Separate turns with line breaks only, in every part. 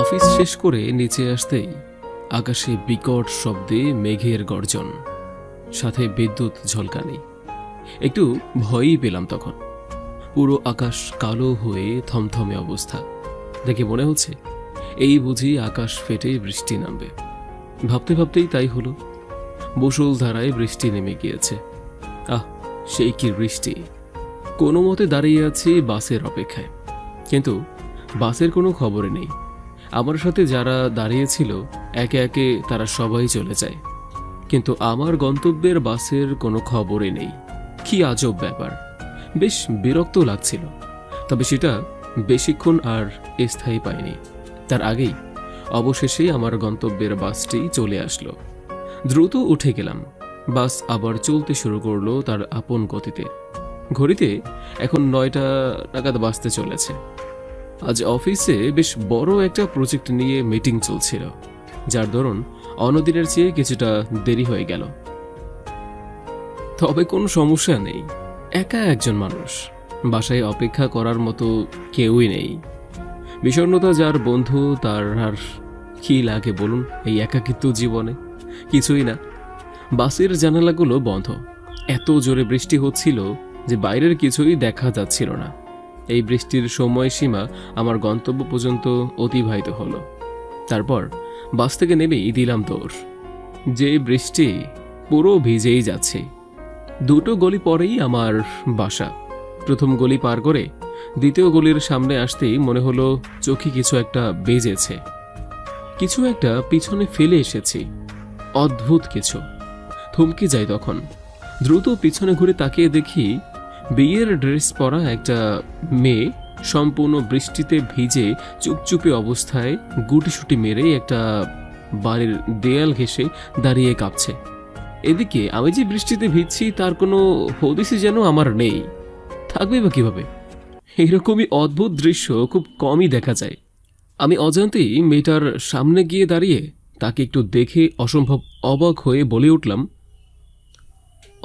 Office শেষ করে নিচে আসতেই আকাশে বিকট শব্দে মেঘের গর্জন, সাথে বিদ্যুৎ ঝলকানি। একটু ভয়ই পেলাম তখন। পুরো আকাশ কালো হয়ে থমথমে অবস্থা দেখে মনে হচ্ছে এই বুঝি আকাশ ফেটে বৃষ্টি নামবে। ভাবতে ভাবতেই তাই হলো। মুষলধারায় বৃষ্টি নেমে গিয়েছে। আহ, সেই কি বৃষ্টি! কোনো মতে দাঁড়িয়ে আছি বাসের অপেক্ষায়, কিন্তু বাসের কোনো খবরই নেই। আমার সাথে যারা দাঁড়িয়েছিল একে একে তারা সবাই চলে যায়, কিন্তু আমার গন্তব্যের বাসের কোনো খবরই নেই। কি আজব ব্যাপার! বেশ বিরক্ত লাগছিল, তবে সেটা বেশিক্ষণ আর স্থায়ী পায়নি। তার আগেই অবশেষে আমার গন্তব্যের বাসটি চলে আসলো। দ্রুত উঠে গেলাম। বাস আবার চলতে শুরু করলো তার আপন গতিতে। ঘড়িতে এখন 9টা নাগাদ বাজতে চলেছে। আজ অফিসে বেশ বড় একটা প্রজেক্ট নিয়ে মিটিং চলছিল, যার দরুন অন্যদিনের চেয়ে কিছুটা দেরি হয়ে গেল। তবে কোনো সমস্যা নেই, একা একজন মানুষ, বাসায় অপেক্ষা করার মতো কেউই নেই। বিষণ্ণতা যার বন্ধু তার আর কি লাগে বলুন এই একাকিত্ব জীবনে? কিছুই না। বাসের জানালাগুলো বন্ধ। এত জোরে বৃষ্টি হচ্ছিল যে বাইরের কিছুই দেখা যাচ্ছিল না। এই বৃষ্টির সময়সীমা আমার গন্তব্য পর্যন্ত অতিবাহিত হলো। তারপর বাস থেকে নেমেই দিলাম দৌড়। যে বৃষ্টি, পুরো ভিজেই যাচ্ছে। 2টো গলি পরেই আমার বাসা। প্রথম গলি পার করে দ্বিতীয় গলির সামনে আসতেই মনে হলো চোখে কিছু একটা বেজেছে। কিছু একটা পিছনে ফেলে এসেছি। অদ্ভুত কিছু। থমকে যাই তখন। দ্রুত পিছনে ঘুরে তাকিয়ে দেখি বিয়ের ড্রেস পরা একটা মেয়ে সম্পূর্ণ বৃষ্টিতে ভিজে চুপচুপে অবস্থায় গুটিসুটি মেরে একটা বাড়ির দেয়াল ঘেঁষে দাঁড়িয়ে কাঁপছে। এদিকে আমি যে বৃষ্টিতে ভিজছি তার কোনো হদিসই যেন আমার নেই। থাকবে বা কিভাবে? এরকমই অদ্ভুত দৃশ্য খুব কমই দেখা যায়। আমি অজান্তেই মেয়েটার সামনে গিয়ে দাঁড়িয়ে তাকে একটু দেখে অসম্ভব অবাক হয়ে বলে উঠলাম,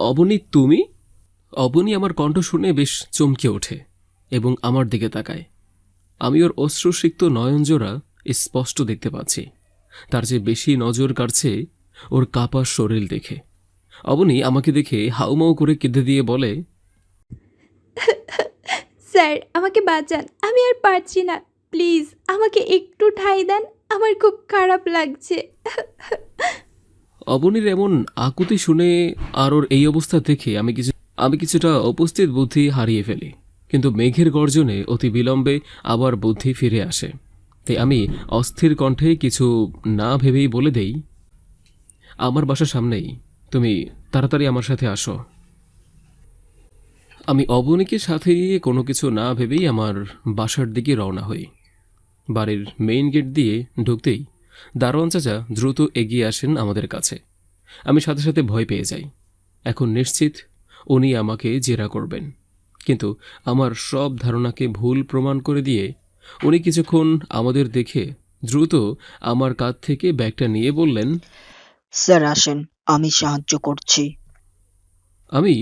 অবনী তুমি? অবনী আমার কণ্ঠ শুনে বেশ চমকে ওঠে এবং আমার দিকে তাকায়। আমি ওর অশ্রুসিক্ত নয়নজোড়া স্পষ্ট দেখতে পাচ্ছি। তার চেয়ে বেশি নজর কাড়ছে ওর কাপা শরীর দেখে। অবনী আমাকে দেখে হাউমাউ করে কেঁদে দিয়ে বলে,
স্যার, আমাকে বাঁচান, আমি আর পারছি না, প্লিজ আমাকে একটু ঠাঁই দেন, আমার খুব খারাপ লাগছে।
অবনীর এমন আকুতি শুনে আর ওর এই অবস্থা দেখে আমি কিছুটা উপস্থিত বুদ্ধি হারিয়ে ফেলি। কিন্তু মেঘের গর্জনে অতি বিলম্বে আবার বুদ্ধি ফিরে আসে। তাই আমি অস্থির কণ্ঠে কিছু না ভেবেই বলে দেই, আমার বাসার সামনেই, তুমি তাড়াতাড়ি আমার সাথে আসো। আমি অবনীকে সাথে নিয়ে কোনো কিছু না ভেবেই আমার বাসার দিকে রওনা হই। বাড়ির মেইন গেট দিয়ে ঢুকতেই দারোয়ান চাচা দ্রুত এগিয়ে আসেন আমাদের কাছে। আমি সাথে সাথে ভয় পেয়ে যাই। এখন নিশ্চিত উনি আমাকে জেরা করবেন, কিন্তু আমার সব ধারণাকে ভুল প্রমাণ করে দিয়ে উনি কিছুক্ষণ আমাদের দেখে দ্রুত আমার কাঁধ থেকে ব্যাগটা নিয়ে বললেন,
স্যার আসেন, আমি সাহায্য করছি।
আমি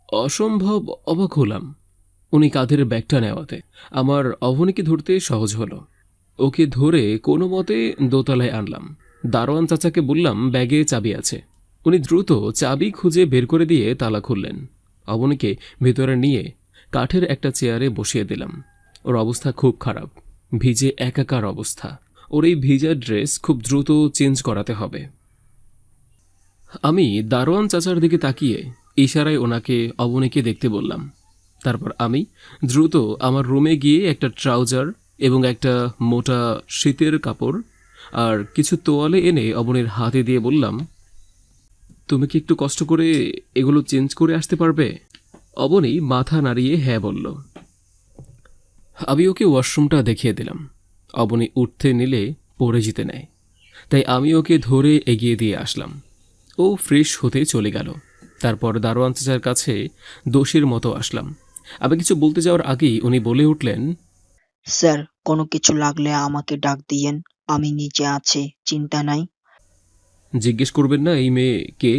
অসম্ভব অবাক হলাম উনি কাঁধের ব্যাগটা নেওয়াতে। আমার অবনীকে ধরতে সহজ হলো। ওকে ধরে কোনো মতে দোতলায় আনলাম। দারোয়ান চাচাকে বললাম ব্যাগে চাবি আছে। উনি দ্রুত চাবি খুঁজে বের করে দিয়ে তালা খুললেন। অবনীকে ভেতরে নিয়ে কাঠের একটা চেয়ারে বসিয়ে দিলাম। ওর অবস্থা খুব খারাপ, ভিজে একাকার অবস্থা। ওর এই ভিজা ড্রেস খুব দ্রুত চেঞ্জ করাতে হবে। আমি দারোয়ান চাচার দিকে তাকিয়ে ইশারায় ওনাকে অবনীকে দেখতে বললাম। তারপর আমি দ্রুত আমার রুমে গিয়ে একটা ট্রাউজার এবং একটা মোটা শীতের কাপড় আর কিছু তোয়ালে এনে অবনীর হাতে দিয়ে বললাম, তুমি কি একটু কষ্ট করে এগুলো চেঞ্জ করে আসতে পারবে? অবনী মাথা নাড়িয়ে হ্যাঁ বলল। আমি ওকে ওয়াশরুমটা দেখিয়ে দিলাম। অবনী উঠতে নিলে পড়ে যেতে নেয়, তাই আমি ওকে ধরে এগিয়ে দিয়ে আসলাম। ও ফ্রেশ হতে চলে গেল। তারপর দারোয়ান চাচার কাছে দোষীর মতো আসলাম। আমি কিছু বলতে যাওয়ার আগেই উনি বলে উঠলেন,
স্যার, কোনো কিছু লাগলে আমাকে ডাক দিয়েন, আমি নিচে আছি, চিন্তা নাই।
জিজ্ঞেস করবেন না এই মেয়ে কে?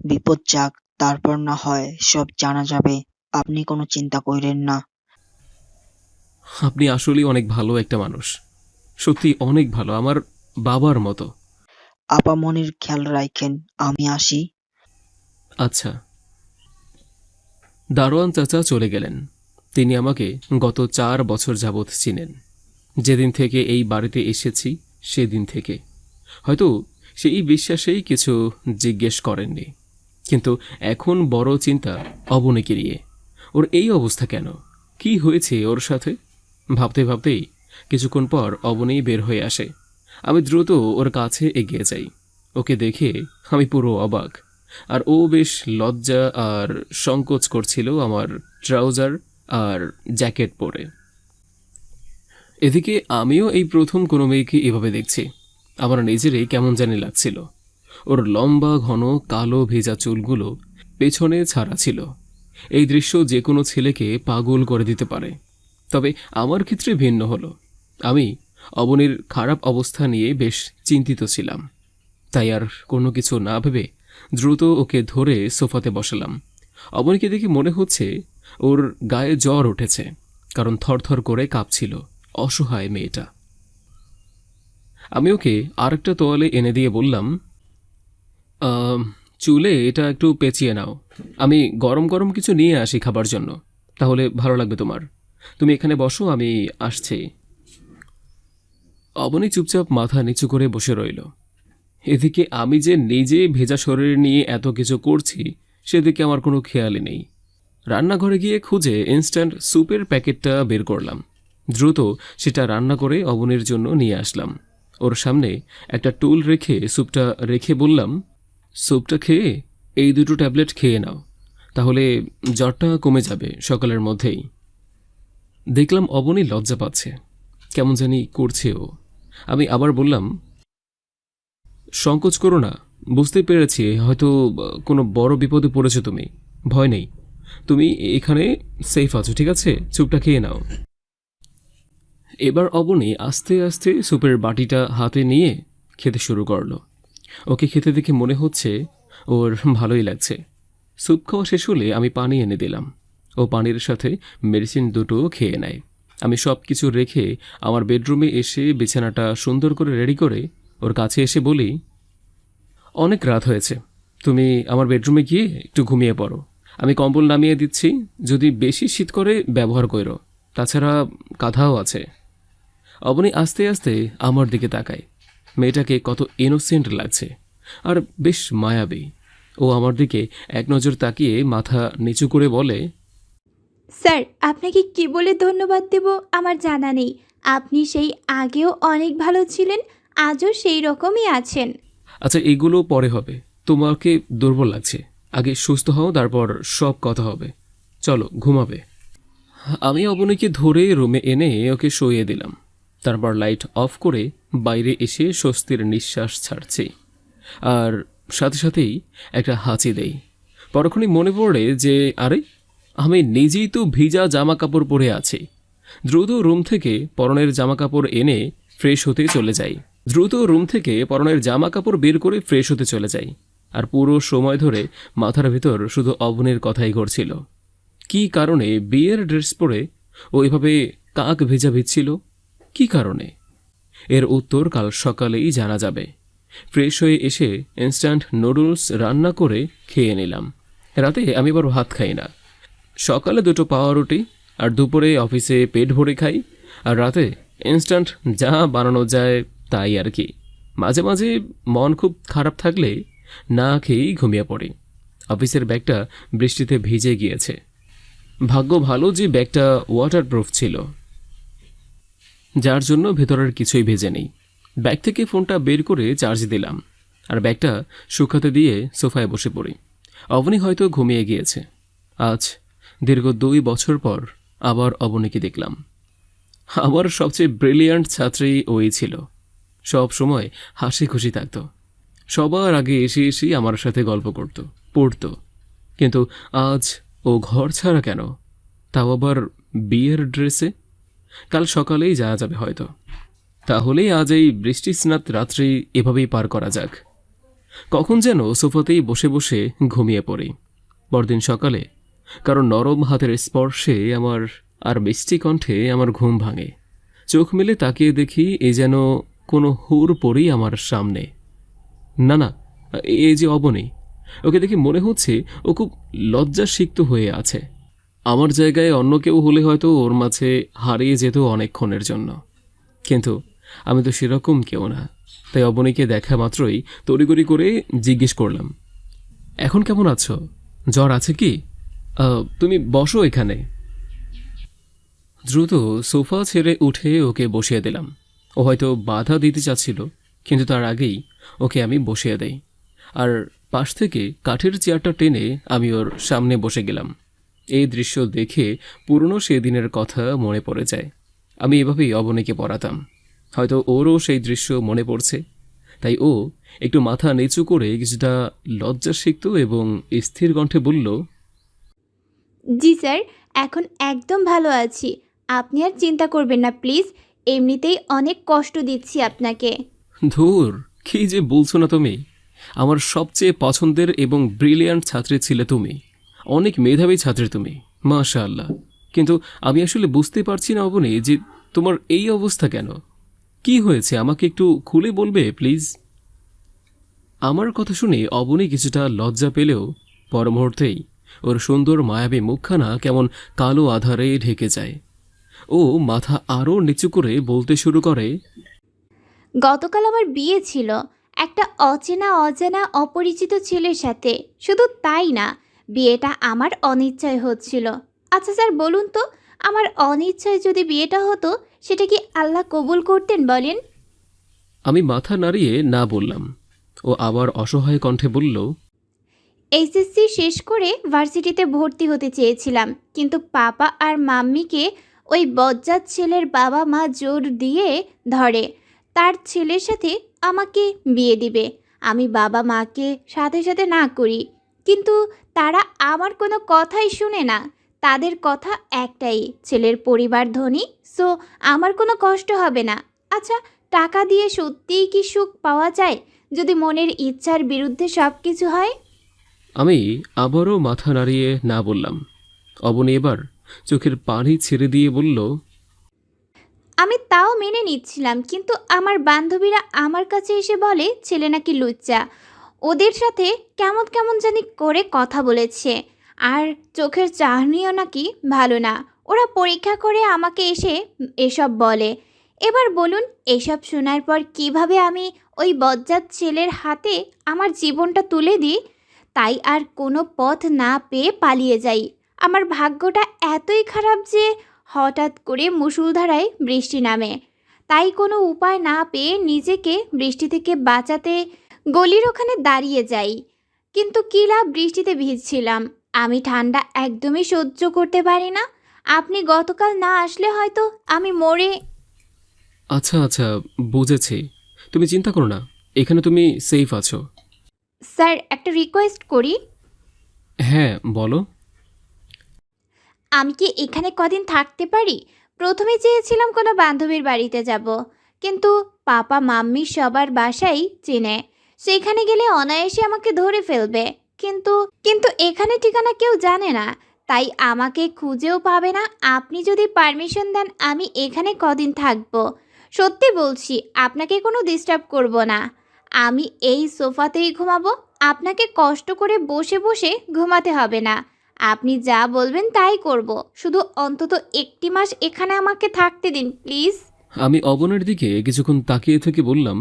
বিপদ যাক, তারপর না হয় সব জানা যাবে, আপনি কোনো চিন্তা কইরেন না।
আপনি আসলেই অনেক ভালো একটা মানুষ। সত্যি অনেক ভালো, আমার বাবার মতো।
আপামনির খেয়াল রাখেন, আমি আসি।
আচ্ছা। দারোয়ান চাচা চলে গেলেন। তিনি আমাকে গত 4 বছর যাবৎ চিনেন। যেদিন থেকে এই বাড়িতে এসেছি সেদিন থেকে। হয়তো সেই বিশ্বাসেই কিছু জিজ্ঞেস করেননি, কিন্তু এখন বড় চিন্তা অবনীকে নিয়ে। ওর এই অবস্থা কেন? কি হয়েছে ওর সাথে? ভাবতে ভাবতেই কিছুক্ষণ পর অবনী বের হয়ে আসে। আমি দ্রুত ওর কাছে এগিয়ে যাই। ওকে দেখে আমি পুরো অবাক। আর ও বেশ লজ্জা আর সংকোচ করছিল আমার ট্রাউজার আর জ্যাকেট পরে। এদিকে আমিও এই প্রথম কোনো মেয়েকে এভাবে দেখছি। আমার নিজেরই কেমন জানি লাগছিল। ওর লম্বা ঘন কালো ভেজা চুলগুলো পেছনে ছাড়া ছিল। এই দৃশ্য যে কোনো ছেলেকে পাগল করে দিতে পারে। তবে আমার ক্ষেত্রে ভিন্ন হলো। আমি অবনীর খারাপ অবস্থা নিয়ে বেশ চিন্তিত ছিলাম। তাই আর কোনো কিছু না ভেবে দ্রুত ওকে ধরে সোফাতে বসালাম। অবনীকে দেখে মনে হচ্ছে ওর গায়ে জ্বর উঠেছে, কারণ থরথর করে কাঁপছিল অসহায় মেয়েটা। আমি ওকে আরেকটা তোয়ালে এনে দিয়ে বললাম, চুলে এটা একটু পেঁচিয়ে নাও। আমি গরম গরম কিছু নিয়ে আসি খাবার জন্য, তাহলে ভালো লাগবে তোমার। তুমি এখানে বসো, আমি আসছি। অবনী চুপচাপ মাথা নিচু করে বসে রইল। এদিকে আমি যে নিজে ভেজা শরীর নিয়ে এত কিছু করছি সেদিকে আমার কোনো খেয়ালই নেই। রান্নাঘরে গিয়ে খুঁজে ইনস্ট্যান্ট স্যুপের প্যাকেটটা বের করলাম। দ্রুত সেটা রান্না করে অবনীর জন্য নিয়ে আসলাম। ওর সামনে একটা টুল রেখে স্যুপটা রেখে বললাম, স্যুপটা খেয়ে এই 2টো ট্যাবলেট খেয়ে নাও, তাহলে জ্বরটা কমে যাবে সকালের মধ্যেই। দেখলাম অবনী লজ্জা পাচ্ছে, কেমন জানি করছে ও। আমি আবার বললাম, সংকোচ করো না, বুঝতে পেরেছি হয়তো কোনো বড় বিপদে পড়েছো তুমি। ভয় নেই, তুমি এখানে সেফ আছো, ঠিক আছে? স্যুপটা খেয়ে নাও। এবার অবনী আস্তে আস্তে স্যুপের বাটিটা হাতে নিয়ে খেতে শুরু করলো। ওকে খেতে দেখে মনে হচ্ছে ওর ভালোই লাগছে। স্যুপ খাওয়া শেষ হলে আমি পানি এনে দিলাম। ও পানির সাথে মেডিসিন দুটো খেয়ে নেয়। আমি সব কিছু রেখে আমার বেডরুমে এসে বিছানাটা সুন্দর করে রেডি করে ওর কাছে এসে বলি, অনেক রাত হয়েছে, তুমি আমার বেডরুমে গিয়ে একটু ঘুমিয়ে পড়ো। আমি কম্বল নামিয়ে দিচ্ছি, যদি বেশি শীত করে ব্যবহার করো, তাছাড়া কাঁথাও আছে। অবনী আস্তে আস্তে আমার দিকে তাকায়। মেয়েটাকে কত ইনোসেন্ট লাগছে, আর বেশ মায়াবী। ও আমার দিকে এক নজর তাকিয়ে মাথা নিচু করে বলে,
স্যার, আপনাকে কি বলে ধন্যবাদ দেব আমার জানা নেই। আপনি সেই আগেও অনেক ভালো ছিলেন, আজও সেই রকমই আছেন।
আচ্ছা এগুলো পরে হবে, তোমাকে দুর্বল লাগছে, আগে সুস্থ হও, তারপর সব কথা হবে। চলো ঘুমাবে। আমি অবনীকে ধরে রুমে এনে ওকে শুইয়ে দিলাম। তারপর লাইট অফ করে বাইরে এসে স্বস্তির নিঃশ্বাস ছাড়ছি, আর সাথে সাথেই একটা হাঁচি দেই। পরক্ষণই মনে পড়ে যে আরে, আমি নিজেই তো ভিজা জামা কাপড় পরে আছি। দ্রুত রুম থেকে পরনের জামা কাপড় এনে ফ্রেশ হতে চলে যাই। বের করে ফ্রেশ হতে চলে যাই। আর পুরো সময় ধরে মাথার ভেতর শুধু অবনীর কথাই ঘুরছিল। কী কারণে বিয়ের ড্রেস পরে ও এভাবে কাক ভেজা ভিজছিল? কী কারণে? এর উত্তর কাল সকালেই জানা যাবে। ফ্রেশ হয়ে এসে ইনস্ট্যান্ট নুডলস রান্না করে খেয়ে নিলাম। রাতে আমি আবার ভাত খাই না। সকালে 2টো পাউরুটি, আর দুপুরে অফিসে পেট ভরে খাই, আর রাতে ইনস্ট্যান্ট যা বানানো যায় তাই আর কি। মাঝে মাঝে মন খুব খারাপ থাকলে না খেয়েই ঘুমিয়ে পড়ি। অফিসের ব্যাগটা বৃষ্টিতে ভিজে গিয়েছে। ভাগ্য ভালো যে ব্যাগটা ওয়াটারপ্রুফ ছিল, যার জন্য ভেতরের কিছুই ভেজে নেই। ব্যাগ থেকে ফোনটা বের করে চার্জ দিলাম, আর ব্যাগটা শুকাতে দিয়ে সোফায় বসে পড়ি। অবনী হয়তো ঘুমিয়ে গিয়েছে। আজ দীর্ঘ 2 বছর পর আবার অবনীকে দেখলাম। আমার সবচেয়ে ব্রিলিয়ান্ট ছাত্রী ওই ছিল। সব সময় হাসি খুশি থাকত, সবার আগে এসে এসে আমার সাথে গল্প করত, পড়ত। কিন্তু আজ ও ঘর ছাড়া কেন, তাও আবার বিয়ের ড্রেসে? কাল সকালেই যাওয়া যাবে হয়তো। তাহলেই আজ এই বৃষ্টিস্নাত রাত্রি এভাবেই পার করা যাক। কখন যেন সোফাতেই বসে বসে ঘুমিয়ে পড়ি। পরদিন সকালে কারণ নরম হাতের স্পর্শে আমার আর মিষ্টি কণ্ঠে আমার ঘুম ভাঙে। চোখ মেলে তাকিয়ে দেখি এই যেন কোনো হুর পরেই আমার সামনে। না না, এই যে অবনী, ওকে দেখে মনে হচ্ছে ও খুব লজ্জাসিক্ত হয়ে আছে। আমার জায়গায় অন্য কেউ হলে হয়তো ওর মাঝে হারিয়ে যেত অনেকক্ষণের জন্য, কিন্তু আমি তো সেরকম কেউ না। তাই অবনীকে দেখা মাত্রই তড়িগড়ি করে জিজ্ঞেস করলাম, এখন কেমন আছো? জ্বর আছে কি? তুমি বসো এখানে। দ্রুত সোফা ছেড়ে উঠে ওকে বসিয়ে দিলাম। ও হয়তো বাধা দিতে চাচ্ছিল, কিন্তু তার আগেই ওকে আমি বসিয়ে দেই, আর পাশ থেকে কাঠের চেয়ারটা টেনে আমি ওর সামনে বসে গেলাম। এই দৃশ্য দেখে পুরনো সেদিনের কথা মনে পড়ে যায়। আমি এভাবেই অবনীকে পড়াতাম। হয়তো ওরও সেই দৃশ্য মনে পড়ছে, তাই ও একটু মাথা নিচু করে কিছুটা লজ্জাসিক্ত এবং স্থির কণ্ঠে বলল,
জি স্যার, এখন একদম ভালো আছি। আপনি আর চিন্তা করবেন না প্লিজ। এমনিতেই অনেক কষ্ট দিচ্ছি আপনাকে।
ধুর, কি যে বলছো না তুমি! আমার সবচেয়ে পছন্দের এবং ব্রিলিয়ান্ট ছাত্রী ছিলে তুমি। অনেক মেধাবী ছাত্রী তুমি, মাশাআল্লাহ। কিন্তু আমি আসলে বুঝতে পারছি না অবনী, যে তোমার এই অবস্থা কেন? কি হয়েছে আমাকে একটু খুলে বলবে প্লিজ? আমার কথা শুনে অবনী কিছুটা লজ্জা পেলেও পর মুহূর্তেই ওর সুন্দর মায়াবী মুখখানা কেমন কালো আধারে ঢেকে যায়। ও মাথা আরও নিচু করে বলতে শুরু করে,
গতকাল আমার বিয়ে ছিল একটা অচেনা অজানা অপরিচিত ছেলের সাথে। শুধু তাই না, বিয়েটা আমার অনিচ্ছায় হচ্ছিল। আচ্ছা স্যার বলুন তো, আমার অনিচ্ছায় যদি বিয়েটা হতো, সেটা কি আল্লাহ কবুল করতেন বলেন?
আমি মাথা নাড়িয়ে না বললাম। ও আবার অসহায় কণ্ঠে বলল,
এইচএসসি শেষ করে ভার্সিটিতে ভর্তি হতে চেয়েছিলাম, কিন্তু পাপা আর মাম্মিকে ওই বজ্জাত ছেলের বাবা মা জোর দিয়ে ধরে তার ছেলের সাথে আমাকে বিয়ে দিবে। আমি বাবা মাকে সাথে সাথে না করি, কিন্তু তারা আমার কোনো কথাই শুনে না। তাদের কথা একটাই, ছেলের পরিবার ধনী, সো আমার কোনো কষ্ট হবে না। আচ্ছা, টাকা দিয়ে সত্যিই কি সুখ পাওয়া যায় যদি মনের ইচ্ছার বিরুদ্ধে সব কিছু হয়?
আমি আবারও মাথা নাড়িয়ে না বললাম। অবনী এবার চোখের পানি ছেড়ে দিয়ে বলল,
আমি তাও মেনে নিচ্ছিলাম, কিন্তু আমার বান্ধবীরা আমার কাছে এসে বলে ছেলে নাকি লুচ্চা, ওদের সাথে কেমন কেমন জানি করে কথা বলেছে, আর চোখের চাহনিও নাকি ভালো না। ওরা পরীক্ষা করে আমাকে এসে এসব বলে। এবার বলুন, এসব শোনার পর কিভাবে আমি ওই বজ্জাত ছেলের হাতে আমার জীবনটা তুলে দিই? তাই আর কোনো পথ না পেয়ে পালিয়ে যাই। আমার ভাগ্যটা এতই খারাপ যে হঠাৎ করে মুষলধারায় বৃষ্টি নামে। তাই কোনো উপায় না পেয়ে নিজেকে বৃষ্টি থেকে বাঁচাতে গলির ওখানে দাঁড়িয়ে যাই। কিন্তু কী লাভ, বৃষ্টিতে ভিজছিলাম। আমি ঠান্ডা একদমই সহ্য করতে পারি না। আপনি গতকাল না আসলে হয়তো আমি মরে।
আচ্ছা আচ্ছা, বুঝেছি। তুমি চিন্তা করো না, এখানে তুমি সেফ আছো।
স্যার, একটা রিকোয়েস্ট করি।
হ্যাঁ বলো।
আমি কি এখানে কদিন থাকতে পারি? প্রথমে চেয়েছিলাম কোনো বান্ধবীর বাড়িতে যাব, কিন্তু পাপা মাম্মি সবার বাসাই চেনে। সেখানে গেলে অনায়াসে আমাকে ধরে ফেলবে। কিন্তু কিন্তু এখানে ঠিকানা কেউ জানে না, তাই আমাকে খুঁজেও পাবে না। আপনি যদি পারমিশন দেন আমি এখানে কদিন থাকবো। সত্যি বলছি, আপনাকে কোনো ডিস্টার্ব করব না। আমি এই সোফাতেই ঘুমাবো। আপনাকে কষ্ট করে বসে বসে ঘুমাতে হবে না। আপনি যা বলবেন তাই করব। শুধু অন্তত একটি মাস এখানে আমাকে থাকতে দিন প্লিজ।
আমি অবনের দিকে কিছুক্ষণ তাকিয়ে থেকে বললাম,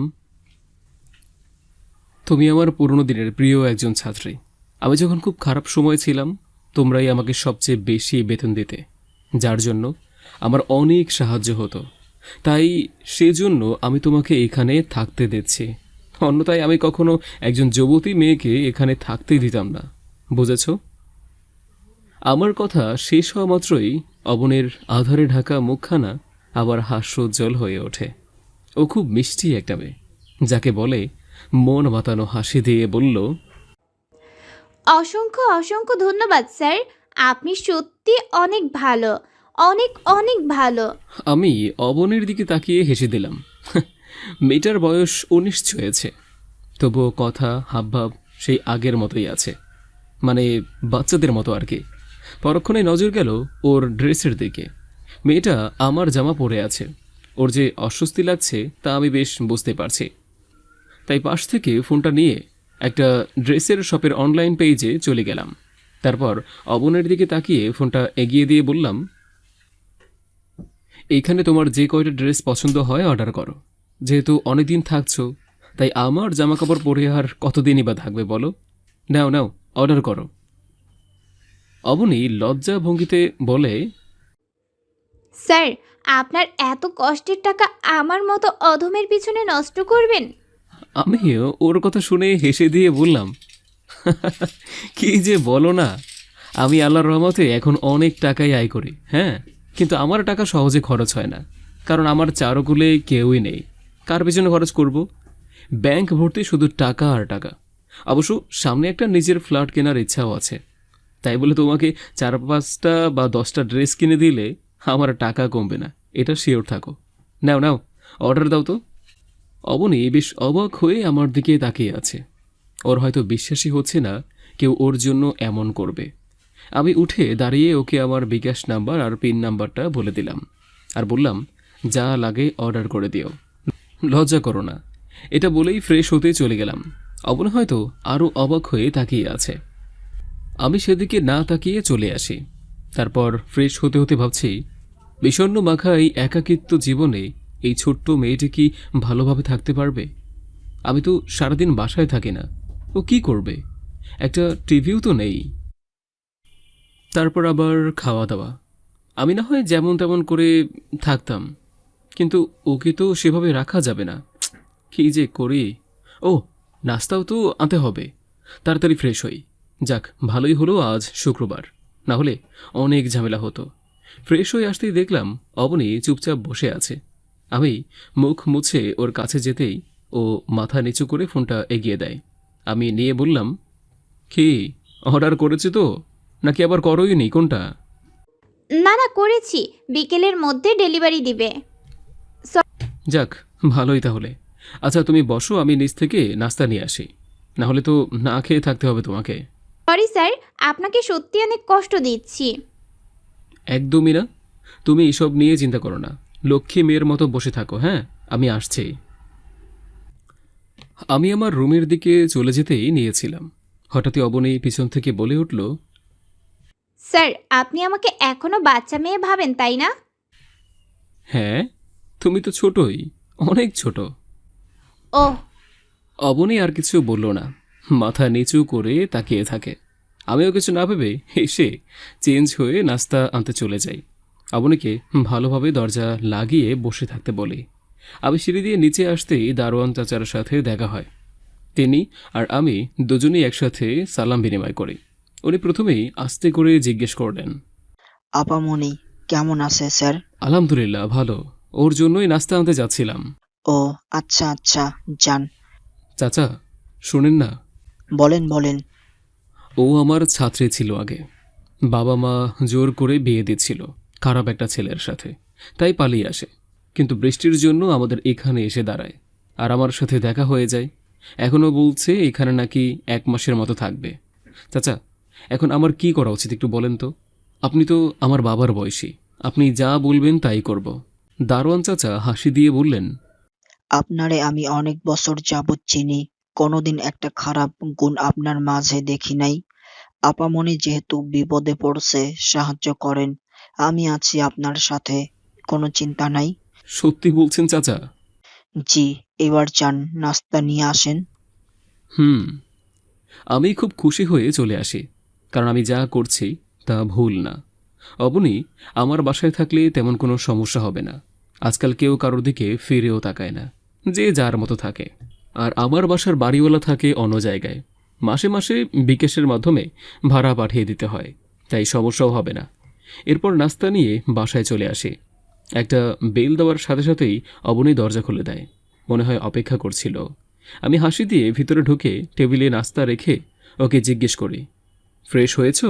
তুমি আমার পুরনো দিনের প্রিয় একজন ছাত্রী। আমি যখন খুব খারাপ সময় ছিলাম, তোমরাই আমাকে সবচেয়ে বেশি বেতন দিতে, যার জন্য আমার অনেক সাহায্য হতো। তাই সেজন্য আমি তোমাকে এখানে থাকতে দিচ্ছি। অন্যথায় আমি কখনো একজন যুবতী মেয়েকে এখানে থাকতেই দিতাম না, বুঝেছ? আমার কথা শেষ হওয়া মাত্রই অবনের আধারে ঢাকা মুখখানা আবার হাস্যোজ্জ্বল হয়ে ওঠে। ও খুব মিষ্টি একটা মেয়ে, যাকে বলে মন মাতানো হাসি দিয়ে বলল,
অসংখ্য অসংখ্য ধন্যবাদ স্যার। আপনি সত্যি অনেক ভালো, অনেক অনেক ভালো।
আমি অবনের দিকে তাকিয়ে হেসে দিলাম। মেয়েটার বয়স 19 ছুঁয়েছে, তবুও কথা হাবভাব সেই আগের মতোই আছে, মানে বাচ্চাদের মতো আর কি। পরক্ষণে নজর গেল ওর ড্রেসের দিকে। মেয়েটা আমার জামা পরে আছে। ওর যে অস্বস্তি লাগছে তা আমি বেশ বুঝতে পারছি। তাই পাশ থেকে ফোনটা নিয়ে একটা ড্রেসের শপের অনলাইন পেজে চলে গেলাম। তারপর অবনের দিকে তাকিয়ে ফোনটা এগিয়ে দিয়ে বললাম, এইখানে তোমার যে কয়টা ড্রেস পছন্দ হয় অর্ডার করো। যেহেতু অনেকদিন থাকছো, তাই আমার জামাকাপড় পরে আর কতদিনই বা থাকবে বলো। নাও নাও, অর্ডার করো। অবনী লজ্জা ভঙ্গিতে বলে,
স্যার, আপনার এত কষ্টের টাকা আমার মতো অধমের পিছনে নষ্ট করবেন?
আমিও ওর কথা শুনে হেসে দিয়ে বললাম, কি যে বলো না, আমি আল্লাহর রহমতে এখন অনেক টাকাই আয় করি। হ্যাঁ, কিন্তু আমার টাকা সহজে খরচ হয় না, কারণ আমার চারকুলে কেউই নেই। কার পেছনে খরচ করব? ব্যাংক ভর্তি শুধু টাকা আর টাকা। অবশ্য সামনে একটা নিজের ফ্ল্যাট কেনার ইচ্ছাও আছে। তাই বলে তোমাকে 4-5টা বা 10টা ড্রেস কিনে দিলে আমার টাকা কমবে না, এটা শিওর থাকো। নাও নাও, অর্ডার দাও তো। অবনী বেশ অবাক হয়ে আমার দিকে তাকিয়ে আছে। ওর হয়তো বিশ্বাসই হচ্ছে না কেউ ওর জন্য এমন করবে। আমি উঠে দাঁড়িয়ে ওকে আমার বিকাশ নাম্বার আর পিন নাম্বারটা বলে দিলাম, আর বললাম, যা লাগে অর্ডার করে দিও, লজ্জা করো না। এটা বলেই ফ্রেশ হতে চলে গেলাম। অবনী হয়তো আরও অবাক হয়ে তাকিয়ে আছে। আমি সেদিকে না তাকিয়ে চলে আসি। তারপর ফ্রেশ হতে হতে ভাবছি, বিষণ্ণ মাখা এই একাকিত্ব জীবনে এই ছোট্ট মেয়েটি কি ভালোভাবে থাকতে পারবে? আমি তো সারাদিন বাসায় থাকি না, ও কি করবে? একটা টিভিও তো নেই। তারপর আবার খাওয়া দাওয়া। আমি না হয় যেমন তেমন করে থাকতাম, কিন্তু ওকে তো সেভাবে রাখা যাবে না। কি যে করি! ও, নাস্তাও তো আনতে হবে। তাড়াতাড়ি ফ্রেশ হই। যাক, ভালোই হলো আজ শুক্রবার, না হলে অনেক ঝামেলা হতো। ফ্রেশ হয়ে আসতেই দেখলাম অবনী চুপচাপ বসে আছে। আমি মুখ মুছে ওর কাছে যেতেই ও মাথা নিচু করে ফোনটা এগিয়ে দেয়। আমি নিয়ে বললাম, কি অর্ডার করেছে তো, নাকি আবার করোইনি, কোনটা?
না না, করেছি, বিকেলের মধ্যে ডেলিভারি দিবে।
যাক, ভালোই তাহলে। আচ্ছা তুমি বসো, আমি নিচ থেকে নাস্তা নিয়ে আসি, না হলে তো না খেয়ে থাকতে হবে তোমাকে।
সরি স্যার, আপনাকে সত্যি অনেক কষ্ট দিচ্ছি।
একদমই না, তুমি এসব নিয়ে চিন্তা করো না। লক্ষ্মী মেয়ের মতো বসে থাকো। হ্যাঁ, আমি আসছি। আমি আমার রুমের দিকে চলে যেতেই নিয়েছিলাম, হঠাৎই অবনী পিছন থেকে বলে উঠল,
স্যার, আপনি আমাকে এখনো বাচ্চা মেয়ে ভাবেন, তাই না?
হ্যাঁ, তুমি তো ছোটই, অনেক ছোট।
ওহ।
অবনী আর কিছু বলল না, মাথা নিচু করে তাকিয়ে থাকে। আমিও কিছু না ভেবে এসে চেঞ্জ হয়ে নাস্তা আনতে চলে যাই। অবনীকে ভালোভাবে দরজা লাগিয়ে বসে থাকতে বলি। আমি সিঁড়ি দিয়ে নিচে আসতেই দারোয়ান চাচার সাথে দেখা হয়। তিনি আর আমি দুজনেই একসাথে সালাম বিনিময় করি। উনি প্রথমেই আস্তে করে জিজ্ঞেস করলেন,
আপামনি কেমন আছে স্যার?
আলহামদুলিল্লাহ ভালো, ওর জন্যই নাস্তা আনতে যাচ্ছিলাম।
ও আচ্ছা আচ্ছা, যান।
চাচা, শুনেন না,
বলেন বলেন।
ও আমার ছাত্রী ছিল আগে। বাবা মা জোর করে বিয়ে দিচ্ছিল খারাপ একটা ছেলের সাথে, তাই পালিয়ে আসে। কিন্তু বৃষ্টির জন্য আমাদের এখানে এসে দাঁড়ায়, আর আমার সাথে দেখা হয়ে যায়। এখনও বলছে এখানে নাকি 1 মাসের মতো থাকবে। চাচা, এখন আমার কি করা উচিত একটু বলেন তো? আপনি তো আমার বাবার বয়সী, আপনি যা বলবেন তাই করব। দারোয়ান চাচা হাসি দিয়ে বললেন,
আপনারে আমি অনেক বছর যাবৎ চিনি, কোনোদিন একটা খারাপ গুণ আপনার মাঝে দেখি নাই। আপামনি যেহেতু বিপদে পড়ছে, সাহায্য করেন। আমি আছি আপনার সাথে, কোনো চিন্তা নাই।
সত্যি বলছেন চাচা?
জি, এবার যান, নাস্তা নিয়ে আসেন।
হুম। আমি খুব খুশি হয়ে চলে আসি, কারণ আমি যা করছি তা ভুল না। অবনী আমার বাসায় থাকলে তেমন কোনো সমস্যা হবে না। আজকাল কেউ কারোর দিকে ফিরেও তাকায় না, যে যার মতো থাকে। আর আমার বাসার বাড়িওয়ালা থাকে অন্য জায়গায়, মাসে মাসে বিকাশের মাধ্যমে ভাড়া পাঠিয়ে দিতে হয়, তাই সমস্যাও হবে না। এরপর নাস্তা নিয়ে বাসায় চলে আসি। একটা বেল দেওয়ার সাথে সাথেই অবনী দরজা খুলে দেয়, মনে হয় অপেক্ষা করছিল। আমি হাসি দিয়ে ভিতরে ঢুকে টেবিলে নাস্তা রেখে ওকে জিজ্ঞেস করি, ফ্রেশ হয়েছো?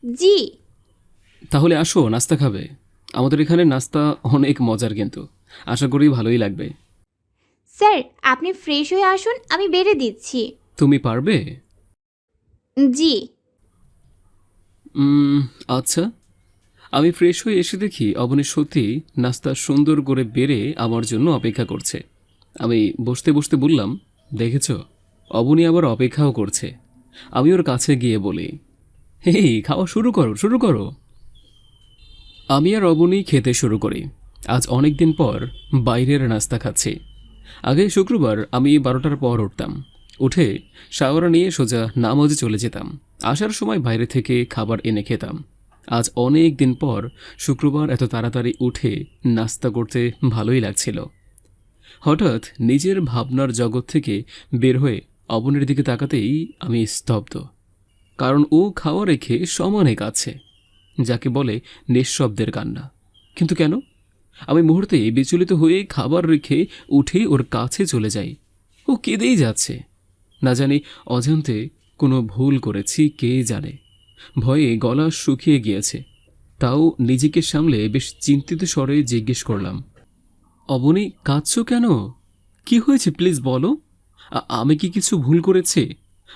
জি।
তাহলে আসো, নাস্তা খাবে। আমাদের এখানে নাস্তা অনেক মজার, কিন্তু আশা করি ভালোই লাগবে।
স্যার, আপনি ফ্রেশ হয়ে আসুন, আমি বেড়ে দিচ্ছি।
তুমি পারবে?
জি।
উম, আচ্ছা, আমি ফ্রেশ হয়ে এসে দেখি অবনী সত্যি নাস্তা সুন্দর করে বেড়ে আমার জন্য অপেক্ষা করছে। আমি বসতে বসতে বললাম, দেখেছ, অবনী আবার অপেক্ষাও করছে। আমি ওর কাছে গিয়ে বলি, হেই, খাওয়া শুরু করো, শুরু করো। আমি আর অবনী খেতে শুরু করি। আজ অনেক দিন পর বাইরের নাস্তা খাচ্ছি। আগে শুক্রবার আমি 12টার পর উঠতাম। উঠে শাওয়ার নিয়ে সোজা নামাজে চলে যেতাম। আসার সময় বাইরে থেকে খাবার এনে খেতাম। আজ অনেক দিন পর শুক্রবার এত তাড়াতাড়ি উঠে নাস্তা করতে ভালোই লাগছিল। হঠাৎ নিজের ভাবনার জগৎ থেকে বের হয়ে অবনীর দিকে তাকাতেই আমি স্তব্ধ। কারণ ও খাওয়া রেখে সমানে কাঁদছে, যাকে বলে নিঃশব্দের কান্না। কিন্তু কেন? আমি মুহূর্তে বিচলিত হয়ে খাবার রেখে উঠে ওর কাছে চলে যাই। ও কেঁদেই যাচ্ছে। না জানি অজান্তে কোনো ভুল করেছি, কে জানে। ভয়ে গলা শুকিয়ে গিয়েছে। তাও নিজেকে সামলে বেশ চিন্তিত স্বরে জিজ্ঞেস করলাম, অবনী, কাঁদছো কেন? কি হয়েছে প্লিজ বলো। আমি কি কিছু ভুল করেছি?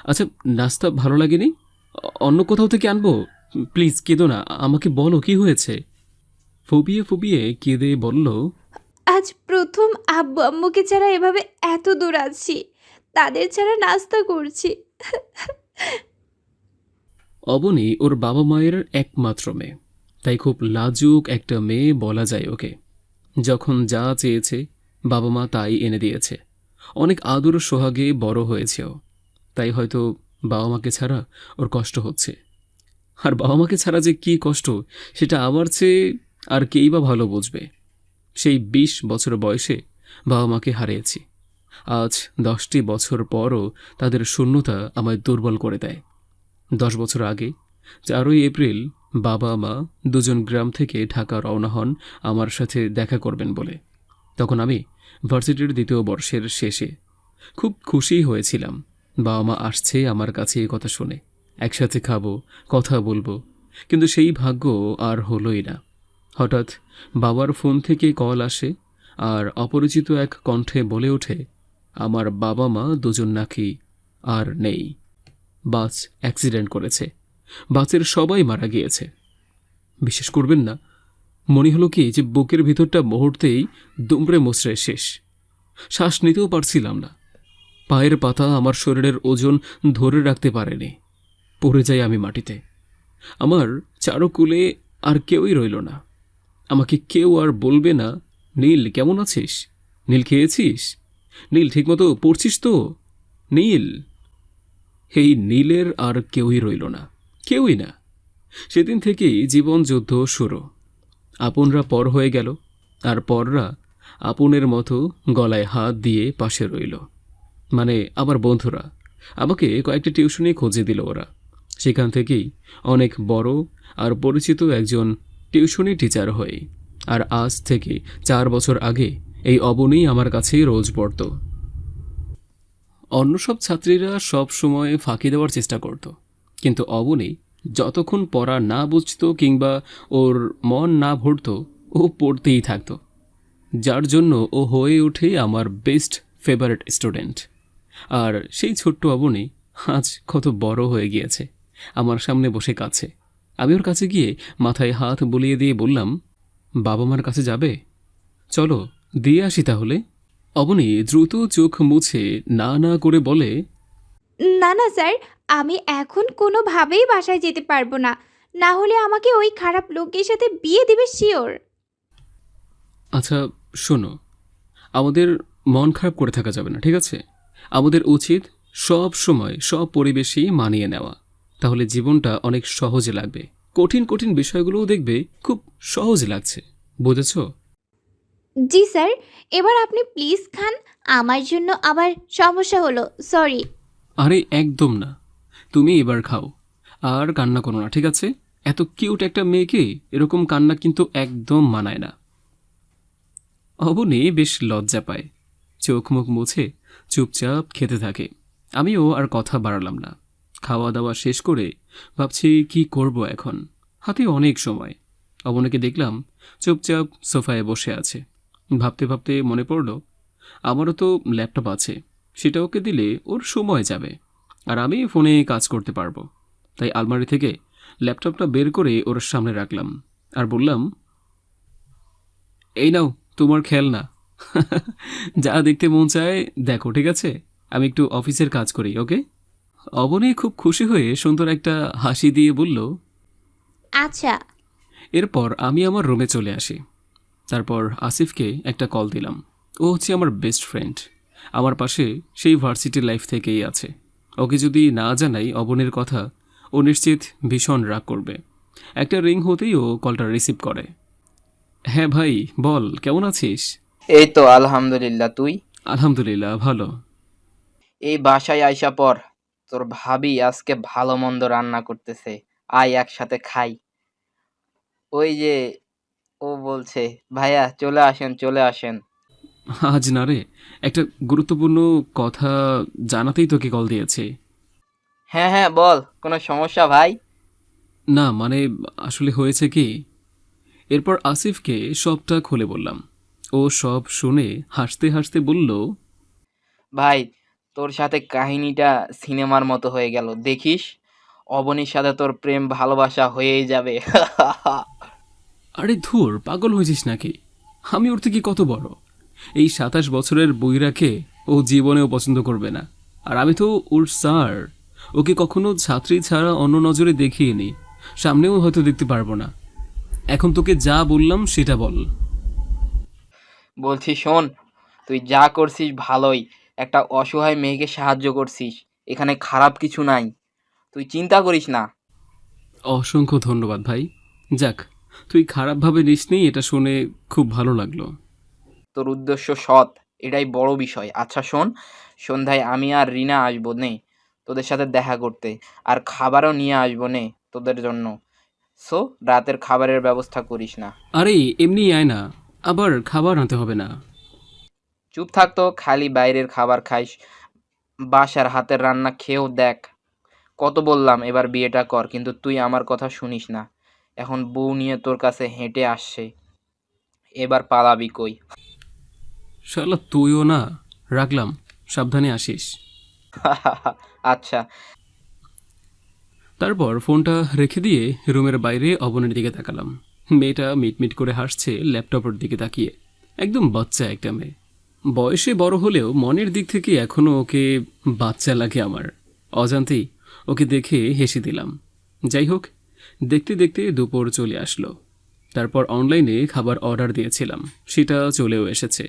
আচ্ছা, নাস্তা ভালো লাগেনি? অন্য কোথাও থেকে আনবো? প্লিজ কেঁদো না, আমাকে বলো কি হয়েছে। ফুবিয়ে ফুবিয়ে কেঁদে বলল,
আজ প্রথম আব্বু আম্মুকে ছাড়া এভাবে এত দূর আছি, তাদের ছাড়া নাস্তা করছি।
অবনী ওর বাবা মায়ের একমাত্র মেয়ে, তাই খুব লাজুক একটা মেয়ে বলা যায় ওকে। যখন যা চেয়েছে বাবা মা তাই এনে দিয়েছে। অনেক আদর সোহাগে বড় হয়েছে ও, তাই হয়তো বাবা মাকে ছাড়া ওর কষ্ট হচ্ছে। আর বাবা মাকে ছাড়া যে কী কষ্ট, সেটা আমার চেয়ে আর কেই বা ভালো বুঝবে। সেই 20 বছর বয়সে বাবা মাকে হারিয়েছি। আজ 10টি বছর পরও তাদের শূন্যতা আমায় দুর্বল করে দেয়। 10 বছর আগে 4ই এপ্রিল বাবা মা দুজন গ্রাম থেকে ঢাকা রওনা হন আমার সাথে দেখা করবেন বলে। তখন আমি ভার্সিটির 2য় বর্ষের শেষে। খুব খুশি হয়েছিলাম বাবা মা আসছে আমার কাছে, এই কথা শুনে। একসাথে খাবো, কথা বলবো। কিন্তু সেই ভাগ্য আর হলোই না। হঠাৎ বাবার ফোন থেকে কল আসে, আর অপরিচিত এক কণ্ঠে বলে ওঠে, আমার বাবা মা দুজন নাকি আর নেই। বাস অ্যাক্সিডেন্ট করেছে। বাসের সবাই মারা গিয়েছে। বিশ্বাস করবেন না, মনে হলো কি যে বুকের ভিতরটা মুহূর্তেই দুমড়ে মুচড়ে শেষ। শ্বাস নিতেও পারছিলাম না। পায়ের পাতা আমার শরীরের ওজন ধরে রাখতে পারেনি। পড়ে যাই আমি মাটিতে। আমার চারকুলে আর কেউই রইল না। আমাকে কেউ আর বলবে না, নীল কেমন আছিস? নীল খেয়েছিস? নীল ঠিকমতো পড়ছিস তো? নীল। এই নীলের আর কেউই রইল না, কেউই না। সেদিন থেকেই জীবন যুদ্ধ শুরু। আপনরা পর হয়ে গেল, আর পররা আপনের মতো গলায় হাত দিয়ে পাশে রইল। মানে আমার বন্ধুরা। আমাকে কয়েকটা টিউশনি খুঁজে দিল ওরা। সেখান থেকেই অনেক বড় আর পরিচিত একজন টিউশনি টিচার হই। আর আজ থেকে 4 বছর আগে এই অবনী আমার কাছেই রোজ পড়ত। অন্য সব ছাত্রীরা সব সময় ফাঁকি দেওয়ার চেষ্টা করত, কিন্তু অবনী যতক্ষণ পড়া না বুঝতো কিংবা ওর মন না ভরত, ও পড়তেই থাকতো। যার জন্য ও হয়ে ওঠে আমার বেস্ট ফেভারিট স্টুডেন্ট। আর সেই ছোট্ট অবনী আজ কত বড় হয়ে গিয়েছে, আমার সামনে বসে কাছে। আমি ওর কাছে গিয়ে মাথায় হাত বুলিয়ে দিয়ে বললাম, বাবা মার কাছে যাবে? চলো দিয়ে আসি তাহলে। অবনী দ্রুত চোখ মুছে না না করে বলে,
না না স্যার, আমি এখন কোনোভাবেই বাসায় যেতে পারবো না, না হলে আমাকে ওই খারাপ লোকের সাথে বিয়ে দেবে শিওর।
আচ্ছা শোনো, আমাদের মন খারাপ করে থাকা যাবে না, ঠিক আছে? আমাদের উচিত সব সময় সব পরিবেশেই মানিয়ে নেওয়া। তাহলে জীবনটা অনেক সহজে লাগবে। কঠিন কঠিন বিষয়গুলোও দেখবে খুব সহজ লাগছে। বুঝেছ?
জি স্যার, এবার আপনি প্লিজ খান, আমার জন্য আবার সমস্যা হলো, সরি।
আরে একদম না, তুমি এবার খাও। আর কান্না করো না, ঠিক আছে? এত কিউট একটা মেয়েকে এরকম কান্না কিন্তু একদম মানায় না। অবনী বেশ লজ্জা পায়, চোখ মুখ মুছে চুপচাপ খেতে থাকে। আমিও আর কথা বাড়ালাম না। খাওয়া দাওয়া শেষ করে ভাবছি কি করব এখন। হাতে অনেক সময়। অবনীকে দেখলাম চুপচাপ সোফায় বসে আছে। ভাবতে ভাবতে মনে পড়ল, আমারও তো ল্যাপটপ আছে, সেটা ওকে দিলে ওর সময় যাবে, আর আমি ফোনে কাজ করতে পারবো। তাই আলমারি থেকে ল্যাপটপটা বের করে ওর সামনে রাখলাম। আর বললাম, এই নাও তোমার খেলনা। যা দেখতে মন চায় দেখো, ঠিক আছে? আমি একটু অফিসের কাজ করি, ওকে? অবনী খুব খুশি হয়ে সুন্দর একটা হাসি দিয়ে বলল।
আচ্ছা।
এরপর আমি আমার রুমে চলে আসি। তারপর আসিফকে একটা কল দিলাম। ও হচ্ছে আমার বেস্ট ফ্রেন্ড, আমার পাশে সেই ভার্সিটি লাইফ থেকেই আছে। ওকে যদি না জানাই অবনীর কথা, ও নিশ্চিত ভীষণ রাগ করবে। একটা রিং হতেই ও কলটা রিসিভ করে। হ্যাঁ ভাই, বল কেমন আছিস?
এই তো আলহামদুলিল্লাহ। তুই?
আলহামদুলিল্লাহ ভালো।
এই বাসায় আইসা পর তোর ভাবি আজকে ভালো মন্দ রান্না করতেছে, আয় একসাথে খাই। ওই যে ও বলছে, ভাইয়া চলে আসেন চলে আসেন।
আজ না রে, একটা গুরুত্বপূর্ণ কথা জানাতেই তোকে কল দিয়েছি।
হ্যাঁ হ্যাঁ বল, কোনো সমস্যা ভাই?
না মানে, আসলে হয়েছে কি। এরপর আসিফকে সবটা খুলে বললাম। ও সব শুনে হাসতে হাসতে বলল,
ভাই, তোর সাথে কাহিনীটা সিনেমার মতো হয়ে গেল, দেখিস অবনীর সাথে তোর প্রেম ভালোবাসা হয়েই যাবে।
আরে ধুর, পাগল হয়েছিস নাকি? আমি ওর থেকে কত বড়? এই 27 বছরের বইরাকে ও জীবনেও পছন্দ করবে না। আর আমি তো ওর স্যার, ওকে কখনো ছাত্রী ছাড়া অন্য নজরে দেখিনি, সামনেও হয়তো দেখতে পারবো না। এখন তোকে যা বললাম সেটা বল।
বলছি শোন, তুই যা করছিস ভালোই, একটা অসহায় মেয়েকে সাহায্য করছিস, এখানে খারাপ কিছু নাই, তুই চিন্তা করিস না।
অসংখ্য ধন্যবাদ ভাই। যাক, তুই খারাপভাবে নিসনি, এটা শুনে খুব ভালো লাগলো।
তোর উদ্দেশ্য সৎ, এটাই বড় বিষয়। আচ্ছা শোন, সন্ধ্যায় আমি আর রিনা আসবো নে তোদের সাথে দেখা করতে, আর খাবারও নিয়ে আসবো নে তোদের জন্য। সো রাতের খাবারের ব্যবস্থা করিস না।
আরে এমনি আয় না, আবার খাবার আনতে হবে না।
চুপ থাকতো, খালি বাইরের খাবার খাইস, বাসার হাতের রান্না খেয়েও দেখ। কত বললাম এবার বিয়েটা কর, কিন্তু তুই আমার কথা শুনিস না। এখন বউ নিয়ে তোর কাছে হেঁটে আসছে, এবার পালাবি কই?
শালা তুইও না। রাখলাম, সাবধানে আসিস।
আচ্ছা।
তারপর ফোনটা রেখে দিয়ে রুমের বাইরে অবনের দিকে তাকালাম। মেয়েটা মিটমিট করে হাসছে ল্যাপটপের দিকে তাকিয়ে। একদম বাচ্চা একটা মেয়ে। বয়সে বড় হলেও মনের দিক থেকে এখনও ওকে বাচ্চা লাগে আমার। অজান্তেই ওকে দেখে হেসে দিলাম। যাই হোক, দেখতে দেখতে দুপুর চলে আসলো। তারপর অনলাইনে খাবার অর্ডার দিয়েছিলাম, সেটা চলেও এসেছে।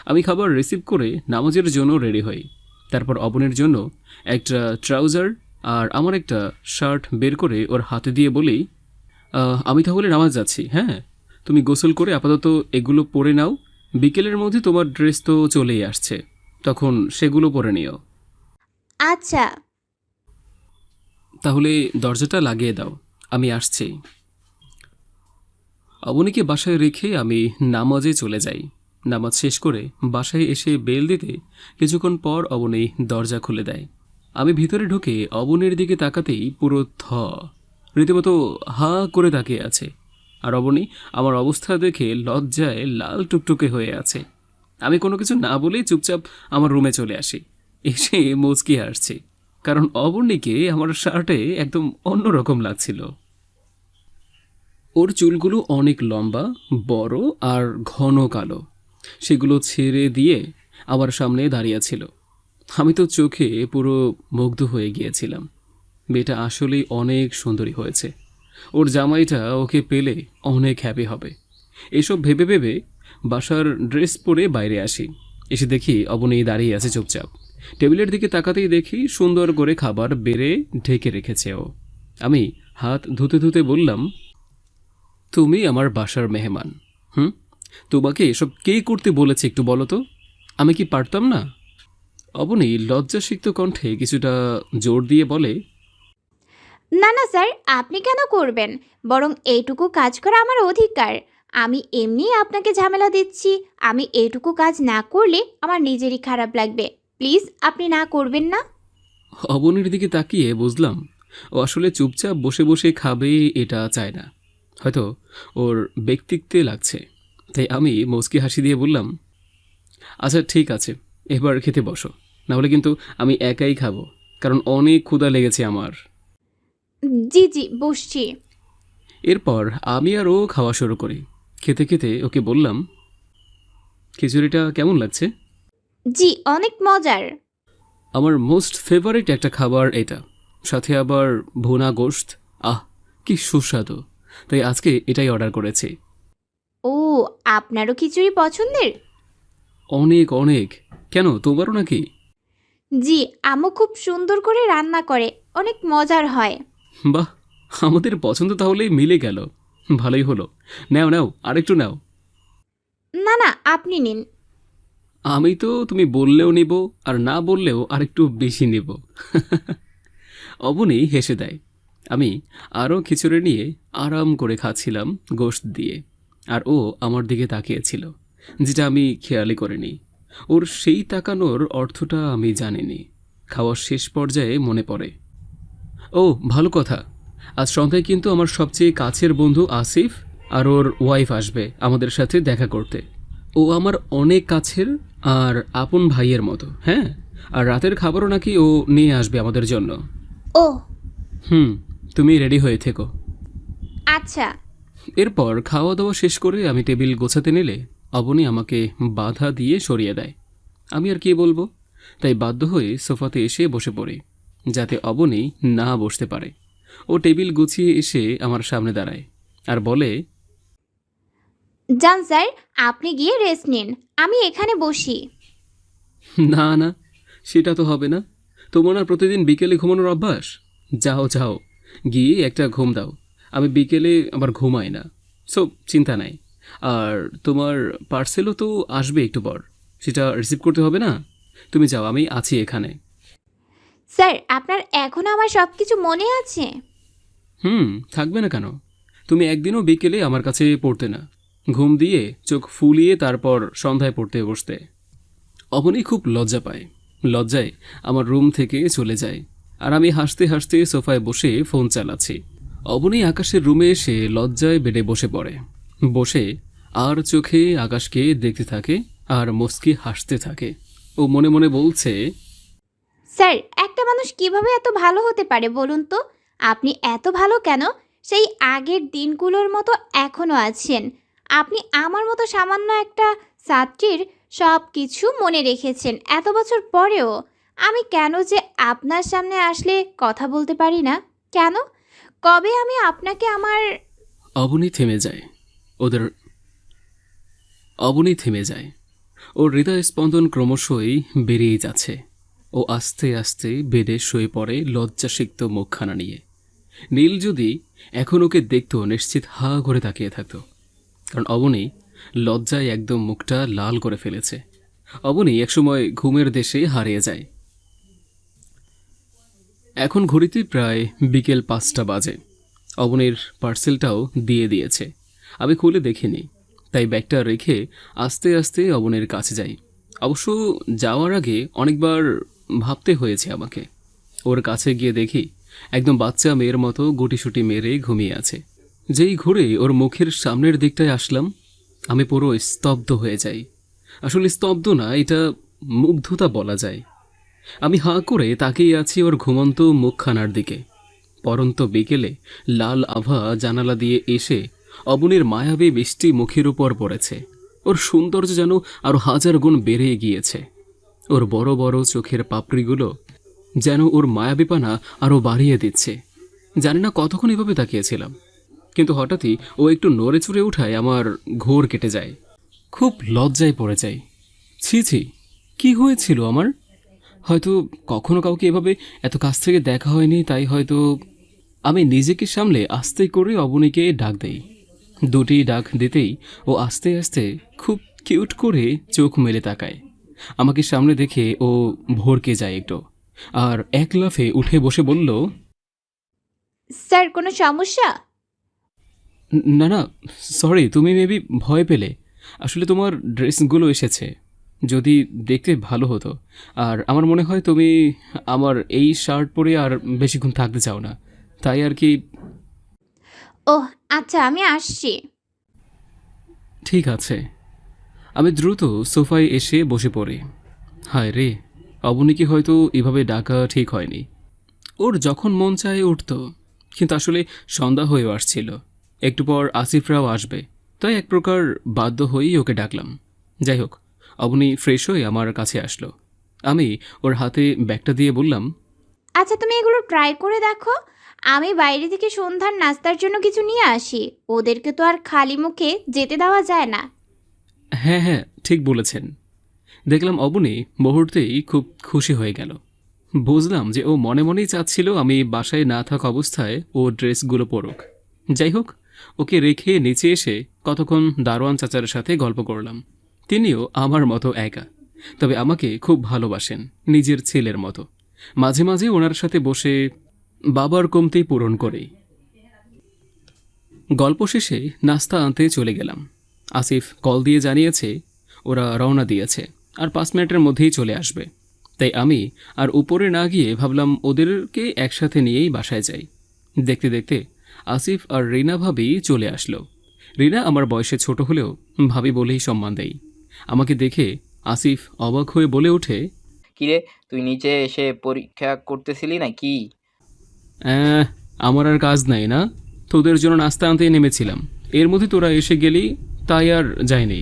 আমি খাবার রিসিভ করে নামাজের জন্য রেডি হই। তারপর অবনের জন্য একটা ট্রাউজার আর আমার একটা শার্ট বের করে ওর হাতে দিয়ে বলি, আমি তাহলে নামাজ যাচ্ছি, হ্যাঁ? তুমি গোসল করে আপাতত এগুলো পরে নাও, বিকেলের মধ্যে তোমার ড্রেস তো চলেই আসছে, তখন সেগুলো পরে নিও।
আচ্ছা।
তাহলে দরজাটা লাগিয়ে দাও, আমি আসছি। অবনীকে বাসায় রেখে আমি নামাজে চলে যাই। নামাজ শেষ করে বাসায় এসে বেল দিতে কিছুক্ষণ পর অবনী দরজা খুলে দেয়। আমি ভিতরে ঢুকে অবনীর দিকে তাকাতেই পুরো রীতিমতো হা করে তাকিয়ে আছে। আর অবনী আমার অবস্থা দেখে লজ্জায় লাল টুকটুকে হয়ে আছে। আমি কোনো কিছু না বলেই চুপচাপ আমার রুমে চলে আসি। এসে মুচকি হাসছি, কারণ অবনীকে আমার শার্টে একদম অন্যরকম লাগছিল। ওর চুলগুলো অনেক লম্বা, বড় আর ঘন কালো। সেগুলো ছেড়ে দিয়ে আমার সামনে দাঁড়িয়েছিল। আমি তো চোখে পুরো মুগ্ধ হয়ে গিয়েছিলাম। মেয়েটা আসলেই অনেক সুন্দরী হয়েছে। ওর জামাইটা ওকে পেলে অনেক হ্যাপি হবে। এসব ভেবে ভেবে বাসার ড্রেস পরে বাইরে আসি। এসে দেখি অবনী দাঁড়িয়ে আছে চুপচাপ। টেবিলের দিকে তাকাতেই দেখি সুন্দর করে খাবার বেড়ে ঢেকে রেখেছে ও। আমি হাত ধুতে ধুতে বললাম, তুমি আমার বাসার মেহমান। হুম, তোমাকে এসব কে করতে বলেছে একটু বলো তো? আমি কি পারতাম না? অবনী লজ্জাসিক্ত কণ্ঠে কিছুটা জোর দিয়ে বলে,
না না স্যার, আপনি কেন করবেন? বরং এইটুকু কাজ করা আমার অধিকার। আমি এমনিই আপনাকে ঝামেলা দিচ্ছি, আমি এইটুকু কাজ না করলে আমার নিজেরই খারাপ লাগবে। প্লিজ আপনি না করবেন না।
অবনীর দিকে তাকিয়ে বুঝলাম ও আসলে চুপচাপ বসে বসে খাবে এটা চায় না, হয়তো ওর ব্যক্তিত্বে লাগছে। তাই আমি মুচকি হাসি দিয়ে বললাম, আচ্ছা ঠিক আছে, এবার খেতে বসো, নাহলে কিন্তু আমি একাই খাবো, কারণ অনেক ক্ষুধা লেগেছে আমার।
জি জি, বসছি।
এরপর আমি আর ও খাওয়া শুরু করি। খেতে খেতে ওকে বললাম, খিচুড়িটা কেমন লাগছে?
জি, অনেক মজার।
আমার মোস্ট ফেভারিট একটা খাবার এটা, সাথে আবার ভুনা গোশত। আহ, কি সুস্বাদু! তাই আজকে এটাই অর্ডার করেছি।
ও, আপনারও খিচুড়ি পছন্দের?
অনেক অনেক। কেন, তোমারও নাকি?
জি, আম্মু খুব সুন্দর করে রান্না করে, অনেক মজার হয়।
বাহ, আমাদের পছন্দ তাহলে মিলে গেল। ভালোই হলো। নাও নাও, আরেকটু নাও।
না না, আপনি নিন।
আমি তো তুমি বললেও নিব, আর না বললেও আরেকটু বেশি নিব। অবনী হেসে দেয়। আমি আরও খিচুড়ি নিয়ে আরাম করে খাচ্ছিলাম গোশত দিয়ে, আর ও আমার দিকে তাকিয়েছিল, যেটা আমি খেয়ালই করিনি। ওর সেই তাকানোর অর্থটা আমি জানিনি। খাওয়ার শেষ পর্যায়ে মনে পড়ে, ও ভালো কথা, আজ সন্ধ্যায় কিন্তু আমার সবচেয়ে কাছের বন্ধু আসিফ আর ওর ওয়াইফ আসবে আমাদের সাথে দেখা করতে। ও আমার অনেক কাছের আর আপন ভাইয়ের মতো, হ্যাঁ। আর রাতের খাবারও নাকি ও নিয়ে আসবে আমাদের জন্য।
ও
হুম, তুমি রেডি হয়ে থেকো।
আচ্ছা।
এরপর খাওয়া দাওয়া শেষ করে আমি টেবিল গোছাতে নিলে অবনী আমাকে বাধা দিয়ে সরিয়ে দেয়। আমি আর কি বলবো, তাই বাধ্য হয়ে সোফাতে এসে বসে পড়ি, যাতে অবনী না বসতে পারে। ও টেবিল গুছিয়ে এসে আমার সামনে দাঁড়ায় আর বলে,
যান স্যার, আপনি গিয়ে রেস্ট নিন, আমি এখানে বসি।
না না, সেটা তো হবে না। তোমার না প্রতিদিন বিকেলে ঘুমানোর অভ্যাস? যাও যাও, গিয়ে একটা ঘুম দাও। আমি বিকেলে আবার ঘুমাই না, সো চিন্তা নাই। আর তোমার পার্সেলও তো আসবে একটু পর, সেটা রিসিভ করতে হবে না? তুমি যাও, আমি আছি এখানে।
স্যার, আপনার এখনো আমার সব কিছু মনে আছে?
থাকবে না কেন? তুমি একদিনও বিকেলে আমার কাছে পড়তে না, ঘুম দিয়ে চোখ ফুলিয়ে তারপর সন্ধ্যায় পড়তে বসতে। অবনী খুব লজ্জা পায়, লজ্জায় আমার রুম থেকে চলে যায়, আর আমি হাসতে হাসতে সোফায় বসে ফোন চালাচ্ছি। অবনী আকাশের রুমে এসে লজ্জায় বেডে বসে পড়ে, বসে আর চোখে আকাশকে দেখতে থাকে আর মুস্কি হাসতে থাকে। ও মনে মনে বলছে,
স্যার, একটা মানুষ কিভাবে এত ভালো হতে পারে বলুন তো? আপনি এত ভালো কেন? সেই আগের দিনগুলোর মতো এখনো আছেন। আপনি আমার মতো সামান্য একটা ছাত্রীর সব কিছু মনে রেখেছেন এত বছর পরেও। আমি কেন যে আপনার সামনে আসলে কথা বলতে পারি না? কেন? কবে আমি আপনাকে আমার...
অবনী থেমে যায়। ওদের অবনী থেমে যায়। ওর হৃদয় স্পন্দন ক্রমশই বেড়েই যাচ্ছে। ও আস্তে আস্তে বেডে শুয়ে পড়ে লজ্জাসিক্ত মুখখানা নিয়ে। নীল যদি এখন ওকে দেখত, নিশ্চিত হা করে তাকিয়ে থাকত, কারণ অবনী লজ্জায় একদম মুখটা লাল করে ফেলেছে। অবনী একসময় ঘুমের দেশে হারিয়ে যায়। এখন ঘড়িতে প্রায় বিকেল 5টা বাজে। অবনীর পার্সেলটাও দিয়ে দিয়েছে। আমি খুলে দেখিনি, তাই ব্যাগটা রেখে আস্তে আস্তে অবনীর কাছে যাই। অবশ্য যাওয়ার আগে অনেকবার ভাবতে হয়েছে আমাকে। ওর কাছে গিয়ে দেখি একদম বাচ্চা মেয়ের মতো গুটিসুটি মেরে ঘুমিয়ে আছে। যেই ঘুরে ওর মুখের সামনের দিকটায় আসলাম, আমি পুরো স্তব্ধ হয়ে যাই। আসলে স্তব্ধ না, এটা মুগ্ধতা বলা যায়। আমি হাঁ করে তাকিয়ে আছি ওর ঘুমন্ত মুখখানার দিকে। পরন্ত বিকেলে লাল আভা জানালা দিয়ে এসে অবনীর মায়াবী মিষ্টি মুখের উপর পড়েছে। ওর সৌন্দর্য যেন আরো 1000 গুণ বেড়ে গিয়েছে। ওর বড় বড় চোখের পাপড়িগুলো যেন ওর মায়াবীপানা আরো বাড়িয়ে দিচ্ছে। জানি না কতক্ষণ এভাবে তাকিয়েছিলাম, কিন্তু হঠাৎই ও একটু নড়ে চড়ে উঠায় আমার ঘোর কেটে যায়। খুব লজ্জায় পড়ে যাই। ছি ছি, কি হয়েছিল আমার? হয়তো কখনো কাউকে এভাবে এত কাছ থেকে দেখা হয়নি, তাই হয়তো। আমি নিজেকে সামলে আস্তে করে অবনীকে ডাক দেই। দুটি ডাক দিতেই ও আস্তে আস্তে খুব কিউট করে চোখ মেলে তাকায়। আমাকে সামনে দেখে ও ভরকে যায় একটু, আর এক লাফে উঠে বসে বলল,
স্যার, কোনো সমস্যা?
না না, সরি, তুমি মেবি ভয় পেলে। আসলে তোমার ড্রেসগুলো এসেছে, যদি দেখতে ভালো হতো। আর আমার মনে হয় তুমি আমার এই শার্ট পরে আর বেশিক্ষণ থাকতে চাও না, তাই আর কি।
ওহ আচ্ছা, আমি আসছি।
ঠিক আছে। আমি দ্রুত সোফায় এসে বসে পড়ি। হায় রে, অবনীকে হয়তো এভাবে ডাকা ঠিক হয়নি। ওর যখন মন চায় উঠত, কিন্তু আসলে সন্ধ্যা হয়েও আসছিল। একটু পর আসিফরাও আসবে, তাই এক প্রকার বাধ্য হয়েই ওকে ডাকলাম। যাই হোক, অবনী ফ্রেশ হয়ে আমার কাছে আসলো। আমি ওর হাতে ব্যাগটা দিয়ে বললাম,
আচ্ছা তুমি এগুলো ট্রাই করে দেখো, আমি বাইরে থেকে সন্ধ্যার নাস্তার জন্য কিছু নিয়ে আসি, ওদেরকে তো আর খালি মুখে যেতে দেওয়া যায় না।
হ্যাঁ হ্যাঁ ঠিক বলেছেন। দেখলাম অবনী মুহূর্তেই খুব খুশি হয়ে গেল। বুঝলাম যে ও মনে মনেই চাচ্ছিল আমি বাসায় না থাকা অবস্থায় ও ড্রেসগুলো পরুক। যাই হোক, ওকে রেখে নিচে এসে কতক্ষণ দারোয়ান চাচার সাথে গল্প করলাম। তিনিও আমার মতো একা, তবে আমাকে খুব ভালোবাসেন, নিজের ছেলের মতো। মাঝে মাঝে ওনার সাথে বসে বাবার কমতি পূরণ করি। গল্প শেষে নাস্তা আনতে চলে গেলাম। আসিফ কল দিয়ে জানিয়েছে ওরা রওনা দিয়েছে, আর 5 মিনিটের মধ্যেই চলে আসবে। তাই আমি আর উপরে না গিয়ে ভাবলাম ওদেরকে একসাথে নিয়েই বাসায় যাই। দেখতে দেখতে আসিফ আর রিনা ভাবি চলে আসলো। রিনা আমার বয়সে ছোট হলেও ভাবি বলেই সম্মান দেই। আমাকে দেখে আসিফ অবাক হয়ে বলে ওঠে,
কিরে, তুই নিচে এসে পরীক্ষা করতেছিলি না কি?
"অ্যাঁ, আমার আর কাজ নাই না, তোদের জন্য নাস্তা আনতেই নেমেছিলাম, এর মধ্যে তোরা এসে গেলি, তাই আর যায়নি।"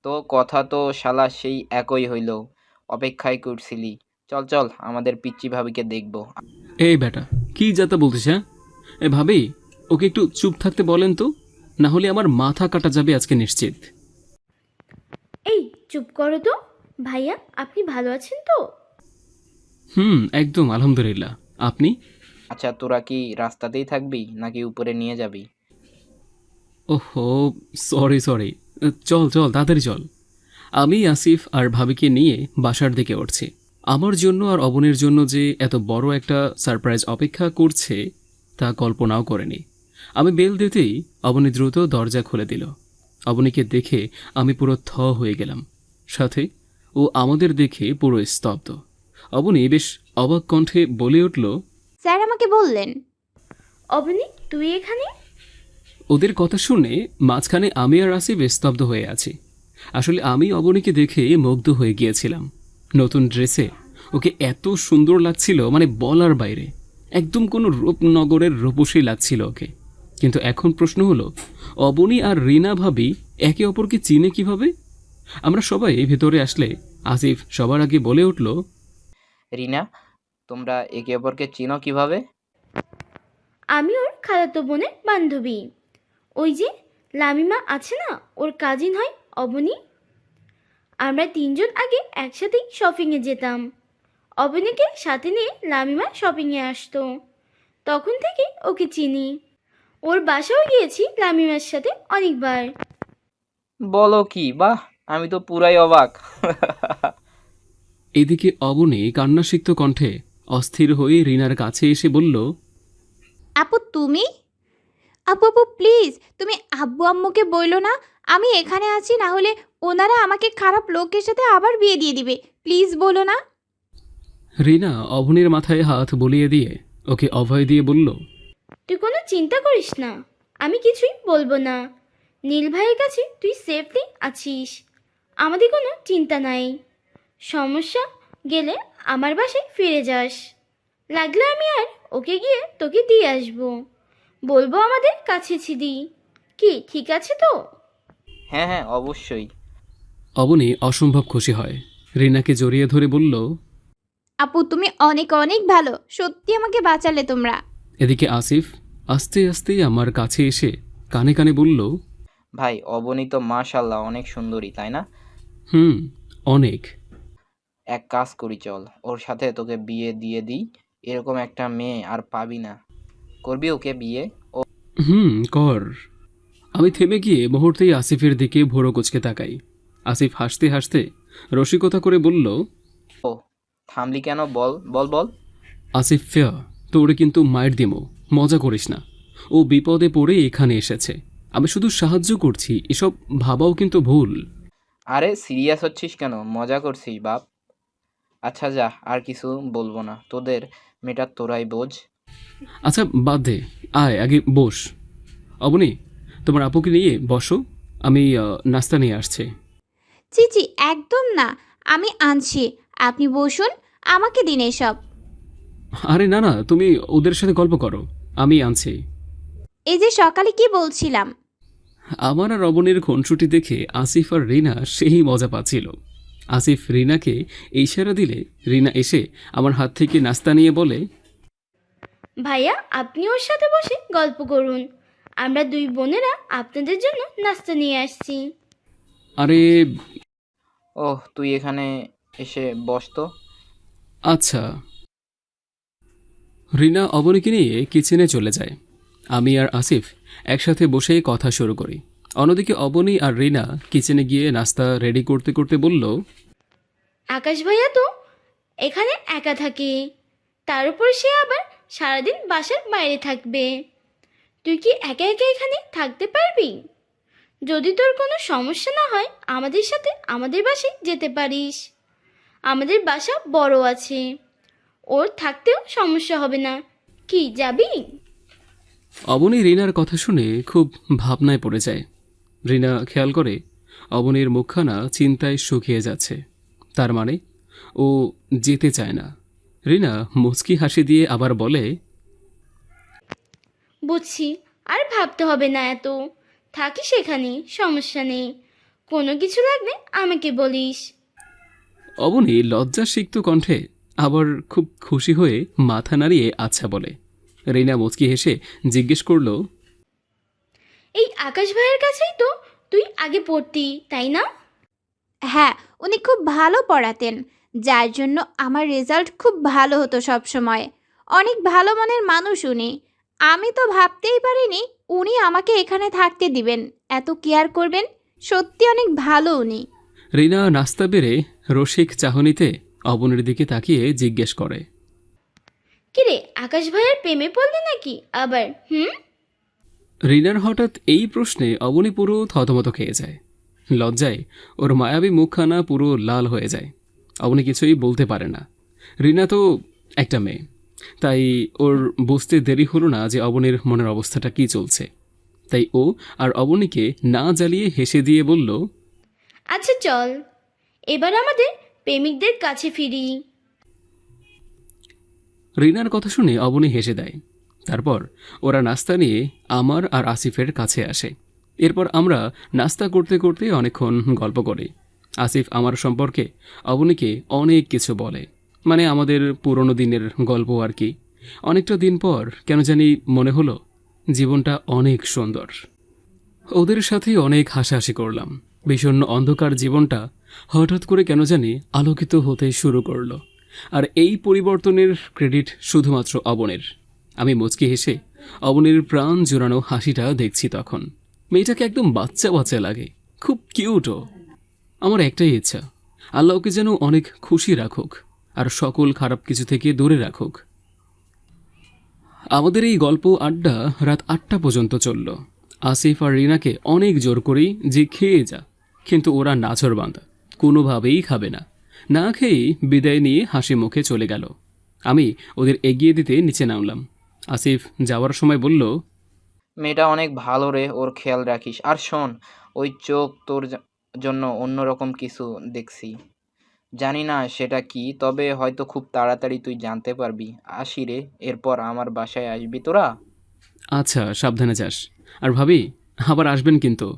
তো কথা তো শালা সেই একই হইল, অপেক্ষায় করছিলি। চল চল, আমাদের পিচ্চি ভাবিকে দেখবো।
এই বেটা, কি যাতা বলতিস? হ্যাঁ এ ভাবি, ওকে একটু চুপ থাকতে বলেন তো, না হলে আমার মাথা কাটা যাবে আজকে নিশ্চিত।
এই চুপ করো তো। ভাইয়া আপনি ভালো আছেন তো?
একদম আলহামদুলিল্লাহ। আপনি?
আচ্ছা, তোরা কি রাস্তাতেই থাকবি নাকি উপরে নিয়ে যাবি?
ওহো, সরি সরি, চল চল তাড়াতাড়ি চল। আমি আসিফ আর ভাবিকে নিয়ে বাসার দিকে উঠছি। আমার জন্য আর অবনীর জন্য যে এত বড় একটা সারপ্রাইজ অপেক্ষা করছে তা কল্পনাও করেনি। আমি বেল দিতেই অবনী দ্রুত দরজা খুলে দিল। অবনীকে দেখে আমি পুরো থ হয়ে গেলাম, সাথে ও আমাদের দেখে পুরো স্তব্ধ। অবনী বেশ অবাক কণ্ঠে বলে উঠল,
স্যার আমাকে বললেন।
অবনী তুই এখানে?
ওদের কথা শুনে মাঝখানে আমি আর আসিফ স্তব্ধ হয়ে আছি। আসলে আমি অবনীকে দেখে মুগ্ধ হয়ে গিয়েছিলাম। নতুন ড্রেসে ওকে এত সুন্দর লাগছিল, মানে বলার বাইরে, একদম কোনো রূপনগরের রূপসী লাগছিল ওকে। কিন্তু এখন প্রশ্ন হলো, অবনী আর রিনা ভাবি একে অপরকে চিনে কিভাবে? আমরা সবাই ভেতরে আসলে আসিফ সবার আগে বলে উঠল,
রিনা, তোমরা একে অপরকে চিনো কিভাবে?
আমি ওর খালাতো বোনের বান্ধবী। ওই যে লামিমা আছে না, ওর কাজিন হয় অবনী। আমরা তিনজন আগে একসাথেই শপিংয়ে যেতাম। অবনীকে সাথে নিয়ে লামিমা শপিংয়ে আসতো, তখন থেকে ওকে চিনি। ওর বাসাও গিয়েছি লামিমার সাথে অনেকবার।
বলো কি, বাহ, আমি তো পুরাই অবাক।
এদিকে অবনী কান্নাসিক্ত কণ্ঠে অস্থির হয়ে রিনার কাছে এসে বলল,
আপু তুমি? আপু আপু প্লিজ, তুমি আব্বু আম্মুকে বইলো না আমি এখানে আছি, না হলে ওনারা আমাকে খারাপ লোকের সাথে আবার বিয়ে দিয়ে দিবে, প্লিজ বলো না।
রিনা অবনীর মাথায় হাত বুলিয়ে দিয়ে ওকে অভয় দিয়ে বলল,
তুই কোনো চিন্তা করিস না, আমি কিছুই বলবো না। নীল ভাইয়ের কাছে তুই সেফলি আছিস, আমাদের কোনো চিন্তা নাই। সমস্যা গেলে আমার বাসায় ফিরে যাস, লাগলে আমি আর ওকে গিয়ে তোকে দিয়ে আসবো, বলবো আমাদের কাছে ছিলি। কি ঠিক আছে তো?
হ্যাঁ হ্যাঁ, অবশ্যই।
অবনী অসম্ভব খুশি হয়, রিনাকে জড়িয়ে ধরে বলল।
আপু তুমি অনেক অনেক ভালো, সত্যি আমাকে বাঁচালে তোমরা।
এদিকে আসিফ আস্তে আস্তে আমার কাছে এসে কানে কানে বলল,
ভাই, অবনী তো মাশাল্লাহ অনেক সুন্দরী, তাই না?
অনেক।
এক কাজ করি, চল ওর সাথে তোকে বিয়ে দিয়ে দিই। এরকম একটা মেয়ে আর পাবি না। করবি ওকে বিয়ে?
কর। আমি থেমে গিয়ে মুহূর্তেই আসিফের দিকে ভোরো কুচকে তাকাই। আসিফ হাসতে হাসতে রসিকতা করে বলল,
ও, থামলি কেন? বল বল বল।
আসিফ ফেয়া, তোরে কিন্তু মায়ের দিমো, মজা করিস না। ও বিপদে পড়ে এখানে এসেছে, আমি শুধু সাহায্য করছি, এসব ভাবাও কিন্তু ভুল।
আরে সিরিয়াস হচ্ছিস কেন? মজা করছিস বাপ। আচ্ছা যা, আর কিছু বলবো না, তোদের মেয়েটা তোরাই বোঝ।
আচ্ছা বাদ দে, আয় আগে বস। অবনী, তোমার আপুকে নিয়ে বসো, আমি নাস্তা নিয়ে আসছি।
চিচি একদম না, আমি আনছি, আপনি বসুন, আমাকে দিন এসব।
আরে না না, তুমি ওদের সাথে গল্প করো, আমি আনছি।
এই যে সকালে কি বলছিলাম।
আমার আর অবনীর খুনসুটি দেখে আসিফ আর রিনা সেই মজা পাচ্ছিল। আসিফ রিনাকে ইশারা দিলে রিনা এসে আমার হাত থেকে নাস্তা নিয়ে বলে,
ভাইয়া আপনি ওর সাথে বসে গল্প করুন, আমরা দুই বোনেরা আপনাদের জন্য নাস্তা নিয়ে আসছি।
আরে
ওহ, তুই এখানে এসে বস তো।
আচ্ছা। রিনা অবনীকে নিয়ে কিচেনে চলে যায়। আমি আর আসিফ একসাথে বসে কথা শুরু করি। অন্যদিকে অবনী আর রিনা কিচেনে গিয়ে নাস্তা রেডি করতে করতে বলল,
আকাশ ভাইয়া তো এখানে একা থাকে, তার উপর সে আবার সারাদিন বাসার বাইরে থাকবে। তুই কি একা একা এখানে থাকতে পারবি? যদি তোর কোনো সমস্যা না হয় আমাদের সাথে আমাদের বাসায় যেতে পারিস। আমাদের বাসা বড় আছে, ওর থাকতেও সমস্যা হবে না। কি যাবি?
অবনী রিনার কথা শুনে খুব ভাবনায় পড়ে যায়। রিনা খেয়াল করে অবনীর মুখখানা চিন্তায় শুকিয়ে যাচ্ছে। তার মানে ও যেতে চায় না। রিনা মুচকি হাসি দিয়ে আবার বলে,
বুঝছি, আর ভাবতে হবে না এত। থাকিস এখানে, সমস্যা নেই। কোনো কিছু লাগলে আমাকে বলিস।
অবনী লজ্জাসিক্ত কণ্ঠে আবার খুব খুশি হয়ে মাথা নাড়িয়ে আচ্ছা বলে। রিনা মুচকি হেসে জিজ্ঞেস করল,
এই আকাশ ভাইয়ের কাছেই তো তুই আগে পড়তি, তাই না?
হ্যাঁ, উনি খুব ভালো পড়াতেন, যার জন্য আমার রেজাল্ট খুব ভালো হতো সব সময়। অনেক ভালো মনের মানুষ উনি। আমি তো ভাবতেই পারিনি উনি আমাকে এখানে থাকতে দিবেন, এত কেয়ার করবেন। সত্যি অনেক ভালো উনি।
রিনা নাস্তা বেড়ে রসিক চাহনিতে অবনীর দিকে তাকিয়ে জিজ্ঞেস করে,
কিরে, আকাশ ভাইয়ের প্রেমে পড়লি নাকি আবার?
রিনার হঠাৎ এই প্রশ্নে অবনী পুরো থতমত খেয়ে যায়। লজ্জায় ওর মায়াবী মুখখানা পুরো লাল হয়ে যায়। অবনী কিছুই বলতে পারে না। রিনা তো একটা মেয়ে, তাই ওর বুঝতে দেরি হলো না যে অবনীর মনের অবস্থাটা কী চলছে। তাই ও আর অবনীকে না জ্বালিয়ে হেসে দিয়ে বলল,
আচ্ছা চল, এবার আমাদের প্রেমিকদের কাছে ফিরি।
রিনার কথা শুনে অবনী হেসে দেয়। তারপর ওরা নাস্তা নিয়ে আমার আর আসিফের কাছে আসে। এরপর আমরা নাস্তা করতে করতে অনেকক্ষণ গল্প করি। আসিফ আমার সম্পর্কে অবনীকে অনেক কিছু বলে, মানে আমাদের পুরনো দিনের গল্প আর কি। অনেকটা দিন পর কেন জানি মনে হলো জীবনটা অনেক সুন্দর। ওদের সাথে অনেক হাসাহাসি করলাম। বিষণ্ণ অন্ধকার জীবনটা হঠাৎ করে কেন জানি আলোকিত হতে শুরু করলো। আর এই পরিবর্তনের ক্রেডিট শুধুমাত্র অবনের। আমি মুচকি হেসে অবনীর প্রাণ জোড়ানো হাসিটা দেখছি তখন। মেয়েটাকে একদম বাচ্চা বাচ্চা লাগে, খুব কিউটও। আমার একটাই ইচ্ছা, আল্লাহ ওকে যেন অনেক খুশি রাখুক আর সকল খারাপ কিছু থেকে দূরে রাখুক। আমাদের এই গল্প আড্ডা রাত 8টা পর্যন্ত চলল। আসিফ আর রিনাকে অনেক জোর করেই যে খেয়ে যা, কিন্তু ওরা নাছোড়বান্দা, কোনোভাবেই খাবে না। না খেয়েই বিদায় নিয়ে হাসি মুখে চলে গেল। আমি ওদের এগিয়ে দিতে নিচে নামলাম। আসিফ যাওয়ার সময় বলল,
মেয়েটা অনেক ভালো রে, ওর খেয়াল রাখিস। আর শোন, ওই চোখ তোর জন্য অন্যরকম কিছু দেখছি। জানি না সেটা কি, তবে হয়তো খুব তাড়াতাড়ি তুই জানতে পারবি। আসি রে, এরপর আমার বাসায় আসবি তোরা।
আচ্ছা সাবধানে যাস। আর ভাবি, আবার আসবেন কিন্তু।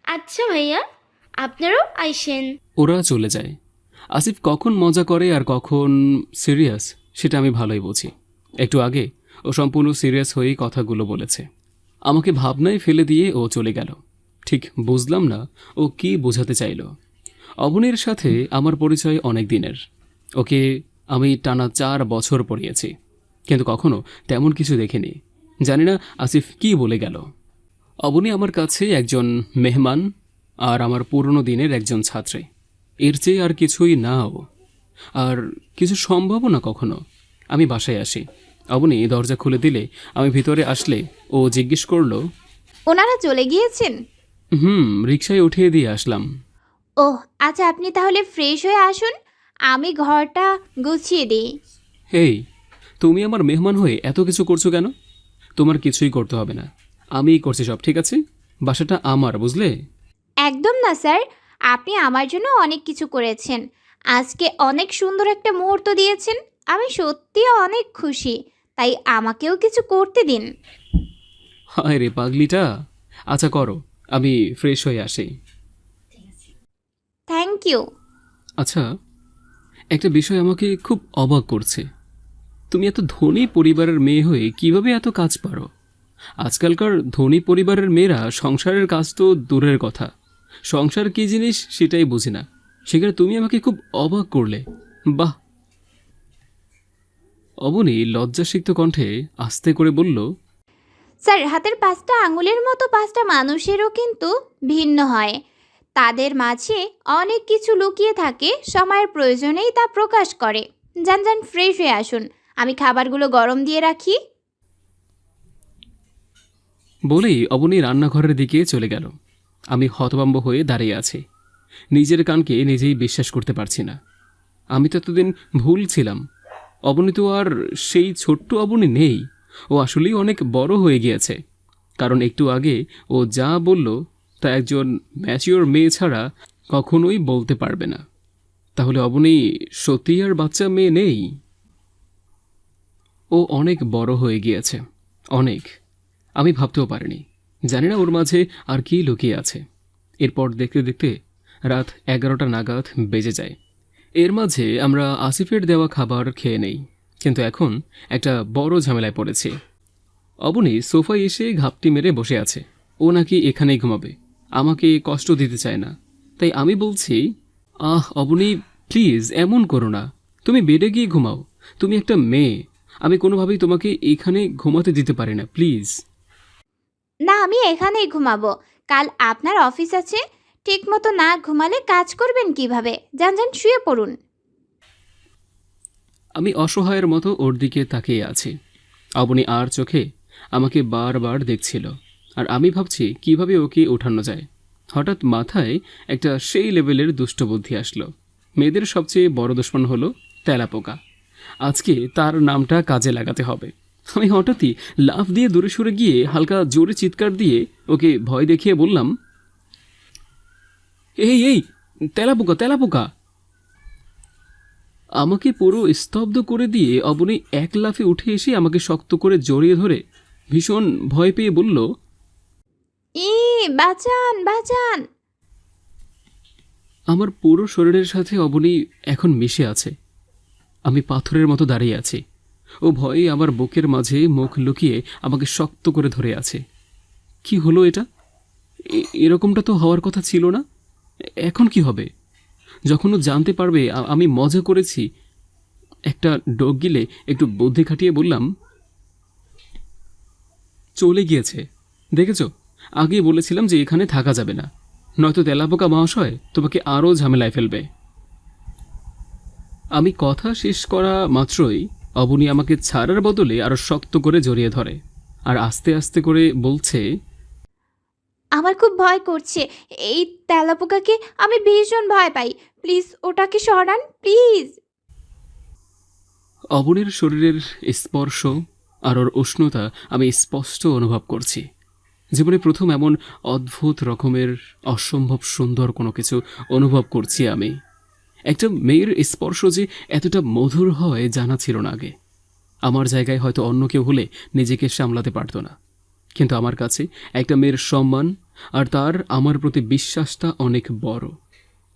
আচ্ছা ভাইয়া, আপনারাও আইসেন।
ওরা চলে যায়। আসিফ কখন মজা করে আর কখন সিরিয়াস সেটা আমি ভালোই বুঝি। একটু আগে ও সম্পূর্ণ সিরিয়াস হয়েই কথাগুলো বলেছে। আমাকে ভাবনায় ফেলে দিয়ে ও চলে গেল। ঠিক বুঝলাম না ও কি বোঝাতে চাইল। অবনীর সাথে আমার পরিচয় অনেক দিনের। ওকে আমি টানা 4 বছর পড়িয়েছি, কিন্তু কখনো তেমন কিছু দেখিনি। জানি না আসিফ কি বলে গেল। অবনী আমার কাছে একজন মেহমান আর আমার পুরনো দিনের একজন ছাত্রী। এর চেয়ে আর কিছুই না ও, আর কিছু সম্ভবও না কখনো। আমি বাসায় আসি। অবনী দরজা খুলে দিলে আমি ভিতরে আসলে ও জিজ্ঞেস করলো,
ওনারা চলে গিয়েছেন?
রিকশায় উঠিয়ে দিয়ে আসলাম।
ওহ আচ্ছা, আপনি তাহলে ফ্রেশ হয়ে আসুন, আমি ঘরটা গুছিয়ে দিই।
হেই, তুমি আমার মেহমান হয়ে এত কিছু করছো কেন? তোমার কিছুই করতে হবে না, আমিই করছি সব, ঠিক আছে? বাসাটা আমার, বুঝলে?
একদম না স্যার, আপনি আমার জন্য অনেক কিছু করেছেন। আজকে অনেক সুন্দর একটা মুহূর্ত দিয়েছেন, আমি সত্যি অনেক খুশি। তাই আমাকেও কিছু করতে দিন।
হায় রে পাগলিটা। আচ্ছা করো, আমি ফ্রেশ হয়ে আসি।
Thank you.
আচ্ছা, একটা বিষয় আমাকে খুব অবাক করছে। তুমি এত ধনী পরিবারের মেয়ে হয়ে কিভাবে এত কাজ পারো? আজকালকার ধনী পরিবারের মেয়েরা সংসারের কাজ তো দূরের কথা, সংসার কী জিনিস সেটাই বুঝি না। সেখানে তুমি আমাকে খুব অবাক করলে। বাহ। অবনী লজ্জাসিক্ত কণ্ঠে আস্তে করে বলল,
স্যার, হাতের 5টা আঙুলের মতো 5টা মানুষেরও কিন্তু ভিন্ন হয়। তাদের মাঝে অনেক কিছু লুকিয়ে থাকে, সময়ের প্রয়োজনেই তা প্রকাশ করে। যান যান, ফ্রেশ হয়ে আসুন, আমি খাবারগুলো গরম দিয়ে রাখি।
বলেই অবনী রান্নাঘরের দিকে চলে গেল। আমি হতভম্ব হয়ে দাঁড়িয়ে আছি, নিজের কানকে নিজেই বিশ্বাস করতে পারছি না। আমি তো এতদিন ভুল ছিলাম। অবনী তো আর সেই ছোট্ট অবনী নেই, ও আসলেই অনেক বড় হয়ে গিয়েছে। কারণ একটু আগে ও যা বলল তা একজন ম্যাচিওর মেয়ে ছাড়া কখনোই বলতে পারবে না। তাহলে অবনী সত্যিই আর বাচ্চা মেয়ে নেই, ও অনেক বড় হয়ে গিয়েছে, অনেক। আমি ভাবতেও পারিনি। জানি না ওর মাঝে আর কি লুকিয়ে আছে। এরপর দেখতে দেখতে রাত 11টা নাগাদ বেজে যায়। এর মাঝে আমরা আসিফের দেওয়া খাবার খেয়ে নেই, কিন্তু এখন একটা বড় ঝামেলায় পড়েছি। অবনী সোফায় এসে ঘাপটি মেরে বসে আছে। ও নাকি এখানেই ঘুমাবে, আমাকে কষ্ট দিতে চায় না। তাই আমি বলছি, অবনী প্লিজ এমন করো না, তুমি বেডে গিয়ে ঘুমাও। তুমি একটা মেয়ে, আমি কোনোভাবেই তোমাকে এখানে ঘুমাতে দিতে পারি না, প্লিজ।
না, আমি এখানেই ঘুমাবো। কাল আপনার অফিস আছে, ঠিকমতো না ঘুমালে কাজ করবেন কিভাবে? যান যান, শুয়ে পড়ুন।
আমি অসহায়ের মতো ওর দিকে তাকিয়ে আছি। অবনী আর চোখে আমাকে বারবার দেখছিল, আর আমি ভাবছি কিভাবে ওকে ওঠানো যায়। হঠাৎ মাথায় একটা সেই লেভেলের দুষ্ট বুদ্ধি আসলো। মেয়েদের সবচেয়ে বড় দুশ্মন হলো তেলাপোকা। আজকে তার নামটা কাজে লাগাতে হবে। আমি হঠাৎই লাফ দিয়ে দূরে সরে গিয়ে হালকা জোরে চিৎকার দিয়ে ওকে ভয় দেখিয়ে বললাম, এই এই, তেলাপোকা তেলাপোকা। আমাকে পুরো স্তব্ধ করে দিয়ে অবনী এক লাফে উঠে এসে আমাকে শক্ত করে জড়িয়ে ধরে ভীষণ ভয় পেয়ে বলল,
ই, বাঁচান বাঁচান।
আমার পুরো শরীরের সাথে অবনী এখন মিশে আছে। আমি পাথরের মতো দাঁড়িয়ে আছি। ও ভয়ে আমার বুকের মাঝে মুখ লুকিয়ে আমাকে শক্ত করে ধরে আছে। কি হলো এটা? এরকমটা তো হওয়ার কথা ছিল না। এখন কি হবে? যখন ও জানতে পারবে আমি মজা করেছি। একটা ডোক গিলে একটু বুদ্ধি খাটিয়ে বললাম, চলে গিয়েছে, দেখেছ? আগেই বলেছিলাম যে এখানে থাকা যাবে না, নয়তো তেলাপোকা মহাশয় তোমাকে আরও ঝামেলায় ফেলবে। আমি কথা শেষ করা মাত্রই অবনী আমাকে ছাড়ার বদলে আরও শক্ত করে জড়িয়ে ধরে, আর আস্তে আস্তে করে বলছে,
আমার খুব ভয় করছে। এই তেলাপোকাকে আমি ভীষণ ভয় পাই। প্লিজ ওটাকে সরান, প্লিজ।
অবনীর শরীরের স্পর্শ আর ওর উষ্ণতা আমি স্পষ্ট অনুভব করছি। জীবনে প্রথম এমন অদ্ভুত রকমের অসম্ভব সুন্দর কোনো কিছু অনুভব করছি আমি। একটা মেয়ের স্পর্শ যে এতটা মধুর হয় জানা ছিল না আগে। আমার জায়গায় হয়তো অন্য কেউ হলে নিজেকে সামলাতে পারত না, কিন্তু আমার কাছে একটা মেয়ের সম্মান আর তার আমার প্রতি বিশ্বাসটা অনেক বড়।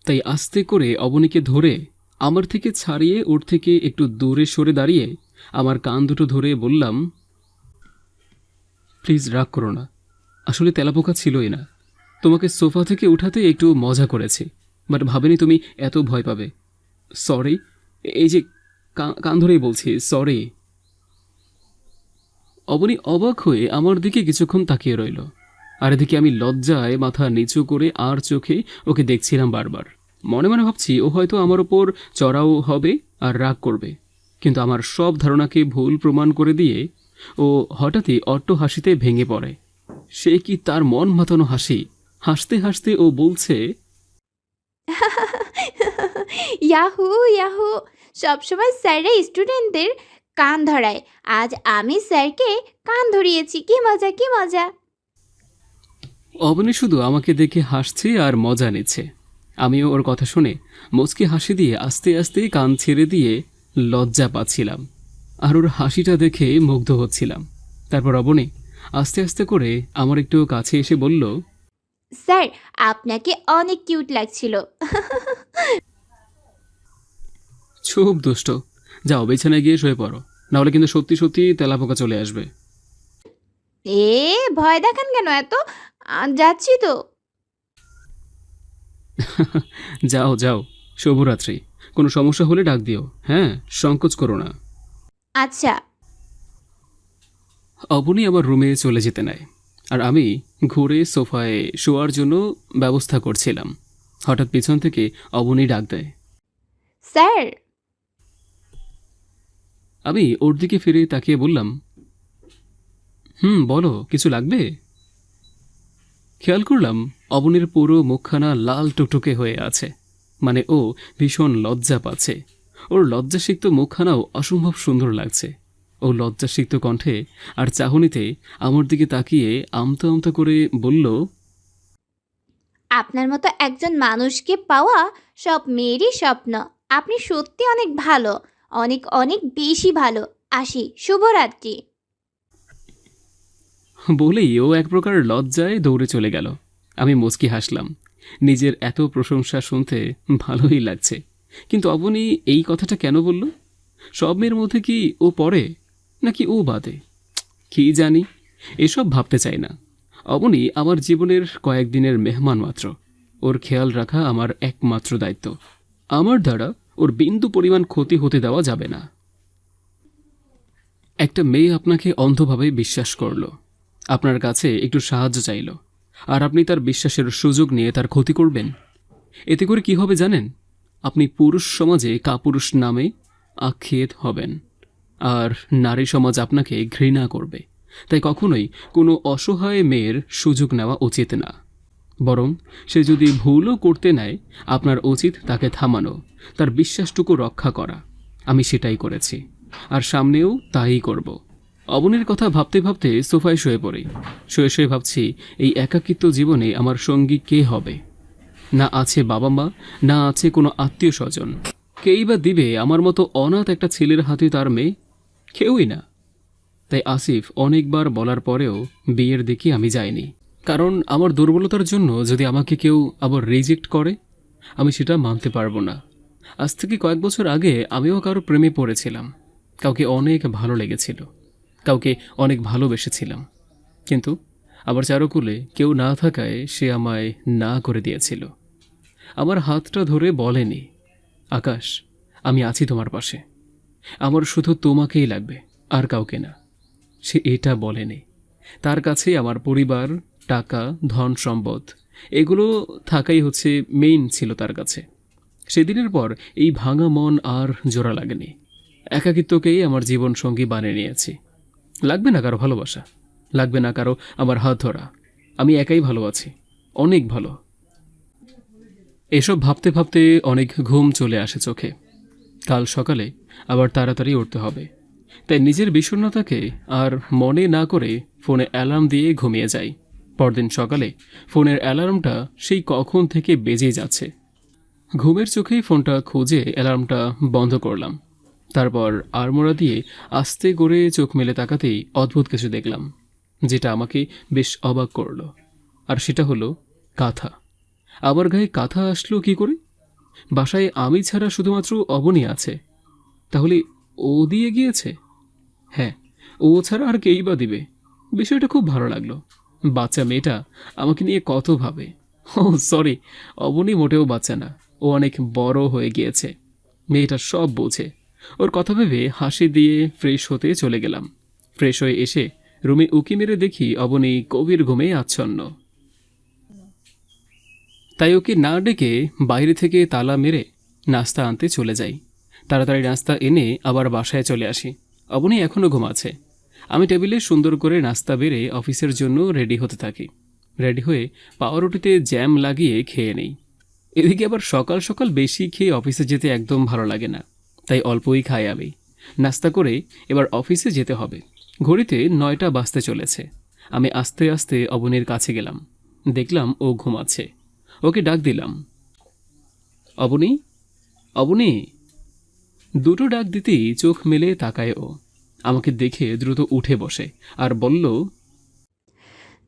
তাই আস্তে করে অবনীকে ধরে আমার থেকে ছাড়িয়ে ওর থেকে একটু দূরে সরে দাঁড়িয়ে আমার কান দুটো ধরে বললাম, প্লিজ রাগ করো না, আসলে তেলাপোকা ছিলই না। তোমাকে সোফা থেকে উঠাতে একটু মজা করেছি, বাট ভাবিনি তুমি এত ভয় পাবে। সরি, এই যে কান ধরেই বলছি, সরি। অবনী অবাক হয়ে আমার দিকে কিছুক্ষণ তাকিয়ে রইল, আর এদিকে আমি লজ্জায় মাথা নিচু করে আর চোখে ওকে দেখছিলাম বারবার। মনে মনে ভাবছি ও হয়তো আমার ওপর চড়াও হবে আর রাগ করবে, কিন্তু আমার সব ধারণাকে ভুল প্রমাণ করে দিয়ে ও হঠাৎই অট্ট হাসিতে ভেঙে পড়ে। সে কি তার মন মাতানো হাসি! হাসতে হাসতে ও বলছে,
ইয়াহু ইয়াহু, সবসময় স্যাররা স্টুডেন্টদের কান ধরায়, আজ আমি স্যারকে কান ধরিয়েছি। কি মজা, কি মজা।
অবনী শুধু আমাকে দেখে হাসছে আর মজা নিচ্ছে। আমিও ওর কথা শুনে মুচকি হাসি দিয়ে আস্তে আস্তে কান ছেড়ে দিয়ে লজ্জা পাচ্ছিলাম, আর ওর হাসিটা দেখে মুগ্ধ হচ্ছিলাম। তারপর অবনী আস্তে আস্তে করে আমার একটু কাছে এসে বলল,
স্যার, আপনাকে অনেক কিউট লাগছিল।
খুব দুষ্ট। যাও বিছানায় গিয়ে শুয়ে পড়ো, নাহলে কিন্তু সত্যি সত্যি তেলাপোকা চলে আসবে।
এ ভয় দেখান কেন এত? যাচ্ছি তো।
যাও যাও, শুভরাত্রি। কোনো সমস্যা হলে ডাক দিও, হ্যাঁ, সংকোচ করো না।
আচ্ছা।
অবনী আমার রুমে চলে যেতে নেয়, আর আমি ঘুরে সোফায় শোয়ার জন্য ব্যবস্থা করছিলাম। হঠাৎ পিছন থেকে অবনী ডাক দেয়।
স্যার।
আমি ওর দিকে ফিরে তাকিয়ে বললাম, বলো, কিছু লাগবে? খেয়াল করলাম অবনীর পুরো মুখখানা লাল টুকটুকে হয়ে আছে, মানে ও ভীষণ লজ্জা পাচ্ছে। ওর লজ্জাসিক্ত মুখখানাও অসম্ভব সুন্দর লাগছে। ও লজ্জাসিক্ত কণ্ঠে আর চাহনিতে আমার দিকে তাকিয়ে আমতা আমতা করে বলল,
আপনার মতো একজন মানুষকে পাওয়া সব মেয়েরই স্বপ্ন। আপনি সত্যি অনেক ভালো, অনেক অনেক বেশি ভালো। আসি, শুভরাত্রি।
বলেই ও এক প্রকার লজ্জায় দৌড়ে চলে গেল। আমি মুচকি হাসলাম। নিজের এত প্রশংসা শুনতে ভালোই লাগছে, কিন্তু অবনী এই কথাটা কেন বলল? সব মেয়ের মধ্যে কি ও পড়ে, নাকি ও বাদে? কি জানি, এসব ভাবতে চাই না। অবনী আমার জীবনের কয়েকদিনের মেহমান মাত্র। ওর খেয়াল রাখা আমার একমাত্র দায়িত্ব। আমার দ্বারা ওর বিন্দু পরিমাণ ক্ষতি হতে দেওয়া যাবে না। একটা মেয়ে আপনাকে অন্ধভাবে বিশ্বাস করল, আপনার কাছে একটু সাহায্য চাইল, আর আপনি তার বিশ্বাসের সুযোগ নিয়ে তার ক্ষতি করবেন। এতে করে কি হবে জানেন? আপনি পুরুষ সমাজে কাপুরুষ নামে আখ্যায়িত হবেন, আর নারী সমাজ আপনাকে ঘৃণা করবে। তাই কখনোই কোনো অসহায় মেয়ের সুযোগ নেওয়া উচিত না। বরং সে যদি ভুলও করতে নেয়, আপনার উচিত তাকে থামানো, তার বিশ্বাসটুকু রক্ষা করা। আমি সেটাই করেছি, আর সামনেও তাই করব। অবনীর কথা ভাবতে ভাবতে সোফায় শুয়ে পড়ি। শুয়ে শুয়ে ভাবছি, এই একাকিত্ব জীবনে আমার সঙ্গী কে হবে? না আছে বাবা মা, না আছে কোনো আত্মীয় স্বজন। কেই বা দিবে আমার মতো অনাথ একটা ছেলের হাতে তার মেয়ে? কেউই না। তাই আসিফ অনেকবার বলার পরেও বিয়ের দিকে আমি যাইনি, কারণ আমার দুর্বলতার জন্য যদি আমাকে কেউ আবার রিজেক্ট করে, আমি সেটা মানতে পারবো না। আজ থেকে কয়েক বছর আগে আমিও কারো প্রেমে পড়েছিলাম। কাউকে অনেক ভালো লেগেছিল, কাউকে অনেক ভালোবেসেছিলাম, কিন্তু আবার চারকুলে কেউ না থাকায় সে আমায় না করে দিয়েছিল। আমার হাতটা ধরে বলেনি, আকাশ, আমি আছি তোমার পাশে, আমার শুধু তোমাকেই লাগবে, আর কাউকে না। সে এটা বলেনি। তার কাছে আমার পরিবার, টাকা, ধন সম্পদ এগুলো থাকাই হচ্ছে মেইন ছিল তার কাছে। সেদিনের পর এই ভাঙা মন আর জোড়া লাগেনি। একাকিত্বকেই আমার জীবন সঙ্গী বানিয়ে নিয়েছি। লাগবে না কারো ভালোবাসা, লাগবে না কারো আমার হাত ধরা। আমি একাই ভালো আছি, অনেক ভালো। এসব ভাবতে ভাবতে অনেক ঘুম চলে আসে চোখে। কাল সকালে আবার তাড়াতাড়ি উঠতে হবে, তাই নিজের বিষণ্ণতাকে আর মনে না করে ফোনে অ্যালার্ম দিয়ে ঘুমিয়ে যাই। পরদিন সকালে ফোনের অ্যালার্মটা সেই কখন থেকে বেজেই যাচ্ছে। ঘুমের চোখেই ফোনটা খুঁজে অ্যালার্মটা বন্ধ করলাম। তারপর আড়মোড়া দিয়ে আস্তে করে চোখ মেলে তাকাতেই অদ্ভুত কিছু দেখলাম, যেটা আমাকে বেশ অবাক করল। আর সেটা হলো কাঁথা। আবার গায়ে কাঁথা আসলো কি করে? বাসায় আমি ছাড়া শুধুমাত্র অবনী আছে, তাহলে ও দিয়ে গিয়েছে? হ্যাঁ, ও ছাড়া আর কেই বা দিবে। বিষয়টা খুব ভালো লাগলো। বাচ্চা মেয়েটা আমাকে নিয়ে কত ভাবে। ও সরি, অবনী মোটেও বাচ্চা না, ও অনেক বড় হয়ে গিয়েছে। মেয়েটা সব বোঝে। ওর কথা ভেবে হাসি দিয়ে ফ্রেশ হতে চলে গেলাম। ফ্রেশ হয়ে এসে রুমে উকি মেরে দেখি অবনী গভীর ঘুমে আচ্ছন্ন। তাই ওকে না ডেকে বাইরে থেকে তালা মেরে নাস্তা আনতে চলে যাই। তাড়াতাড়ি নাস্তা এনে আবার বাসায় চলে আসি। অবনী এখনও ঘুমাচ্ছে। আমি টেবিলে সুন্দর করে নাস্তা বেড়ে অফিসের জন্য রেডি হতে থাকি। রেডি হয়ে পাউরুটিতে জ্যাম লাগিয়ে খেয়ে নেই। এদিকে আবার সকাল সকাল বেশি খেয়ে অফিসে যেতে একদম ভালো লাগে না, তাই অল্পই খাই আমি। নাস্তা করে এবার অফিসে যেতে হবে। ঘড়িতে 9টা বাজতে চলেছে। আমি আস্তে আস্তে অবনীর কাছে গেলাম। দেখলাম ও ঘুমাচ্ছে। ওকে ডাক দিলাম, অবনী, অবনী। দুটো ডাক দিতেই চোখ মেলে তাকায় ও। আমাকে দেখে দ্রুত উঠে বসে আর বলল,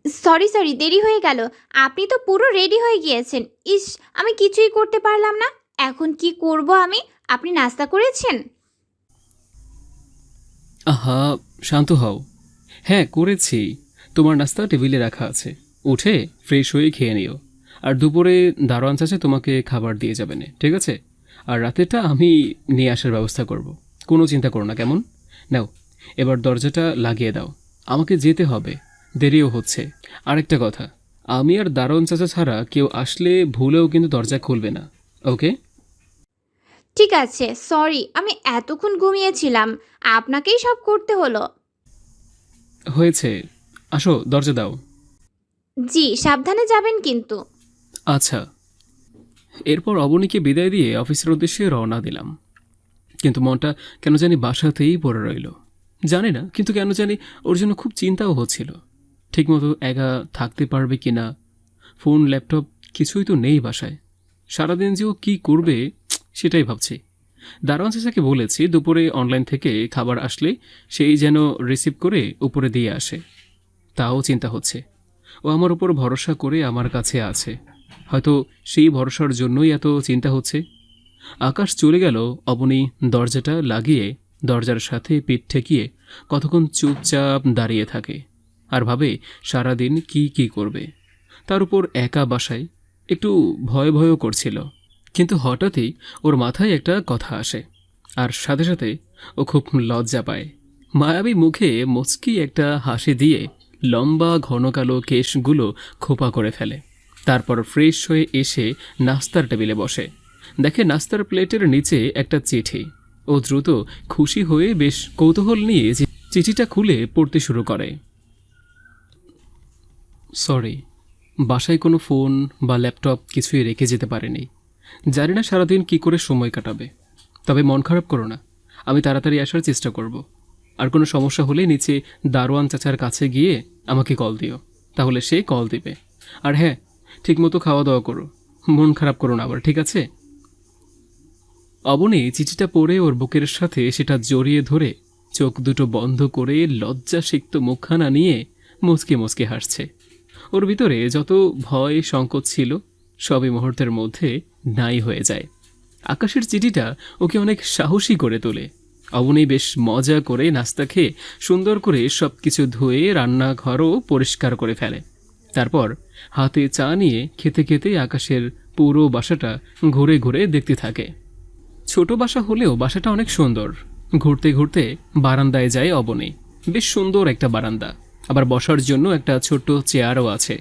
সরি সরি, দেরি হয়ে গেল। আপনি তো পুরো রেডি হয়ে গিয়েছেন। ইস, আমি কিছুই করতে পারলাম না। এখন কি করব আমি? আপনি নাস্তা করেছেন?
আহা, শান্ত হও। হ্যাঁ, করেছি। তোমার নাস্তা টেবিলে রাখা আছে, উঠে ফ্রেশ হয়ে খেয়ে নিও। আর দুপুরে দারোয়ান চাচা তোমাকে খাবার দিয়ে যাবেন, ঠিক আছে? আর রাতেরটা আমি নিয়ে আসার ব্যবস্থা করব। কোনো চিন্তা করো না, কেমন? নাও, এবার দরজাটা লাগিয়ে দাও, আমাকে যেতে হবে, দেরিও হচ্ছে। আরেকটা কথা, আমি আর দারোয়ান চাচা ছাড়া কেউ আসলে ভুলেও কিন্তু দরজা খুলবে না, ওকে?
ঠিক আছে, সরি, আমি এতক্ষণ ঘুমিয়েছিলাম। আপনাকেই সব করতে হলো।
হয়েছে, আসো, দরজা দাও।
জি, সাবধানে যাবেন কিন্তু।
আচ্ছা। এরপর অবনীকে বিদায় দিয়ে অফিসের উদ্দেশ্যে রওনা দিলাম, কিন্তু মনটা কেন জানি বাসাতেই পড়ে রইল। জানি না, কিন্তু কেন জানি ওর জন্য খুব চিন্তাও হচ্ছিল। ঠিকমতো একা থাকতে পারবে কি না, ফোন ল্যাপটপ কিছুই তো নেই বাসায়। সারাদিন যে ও কী করবে সেটাই ভাবছি। দারোয়ান চাচাকে বলেছি দুপুরে অনলাইন থেকে খাবার আসলে সেই যেন রিসিভ করে উপরে দিয়ে আসে। তাও চিন্তা হচ্ছে, ও আমার উপর ভরসা করে আমার কাছে আছে, হয়তো সেই ভরসার জন্যই এত চিন্তা হচ্ছে। আকাশ চলে গেল। অবনী দরজাটা লাগিয়ে দরজার সাথে পিঠ ঠেকিয়ে কতক্ষণ চুপচাপ দাঁড়িয়ে থাকে আর ভাবে সারাদিন কি করবে। তার উপর একা বাসায় একটু ভয় ভয়ও করছিল। কিন্তু হঠাৎই ওর মাথায় একটা কথা আসে, আর সাথে সাথে ও খুব লজ্জা পায়। মায়াবী মুখে মুচকি একটা হাসি দিয়ে লম্বা ঘন কালো কেশগুলো খোপা করে ফেলে। তারপর ফ্রেশ হয়ে এসে নাস্তার টেবিলে বসে, দেখে নাস্তার প্লেটের নিচে একটা চিঠি। ও দ্রুত খুশি হয়ে বেশ কৌতূহল নিয়ে চিঠিটা খুলে পড়তে শুরু করে। সরি, বাসায় কোনো ফোন বা ল্যাপটপ কিছুই রেখে যেতে পারেনি। জানি না সারাদিন কি করে সময় কাটাবে। তবে মন খারাপ করো না, আমি তাড়াতাড়ি আসার চেষ্টা করব। আর কোনো সমস্যা হলে নিচে দারোয়ান চাচার কাছে গিয়ে আমাকে কল দিও, তাহলে সে কল দিবে। আর হ্যাঁ, ঠিকমতো খাওয়া দাওয়া করো, মন খারাপ করো না আবার, ঠিক আছে? অবনী চিঠিটা পড়ে ওর বুকের সাথে সেটা জড়িয়ে ধরে চোখ দুটো বন্ধ করে লজ্জা সিক্ত মুখখানা নিয়ে মুচকে মুচকে হাসছে। ওর ভিতরে যত ভয় সংকোচ ছিল সবই মুহূর্তের মধ্যে নাই হয়ে যায়। আকাশের চিঠিটা ওকে অনেক সাহসী করে তোলে। অবনী বেশ মজা করে নাস্তা খেয়ে সুন্দর করে সব কিছু ধুয়ে রান্নাঘরও পরিষ্কার করে ফেলে। তারপর হাতে চা নিয়ে খেতে খেতে আকাশের পুরো বাসাটা ঘুরে ঘুরে দেখতে থাকে। ছোট বাসা হলেও বাসাটা অনেক সুন্দর। ঘুরতে ঘুরতে বারান্দায় যায় অবনী। বেশ সুন্দর একটা বারান্দা, আবার বসার জন্য একটা ছোট্ট চেয়ারও আছে।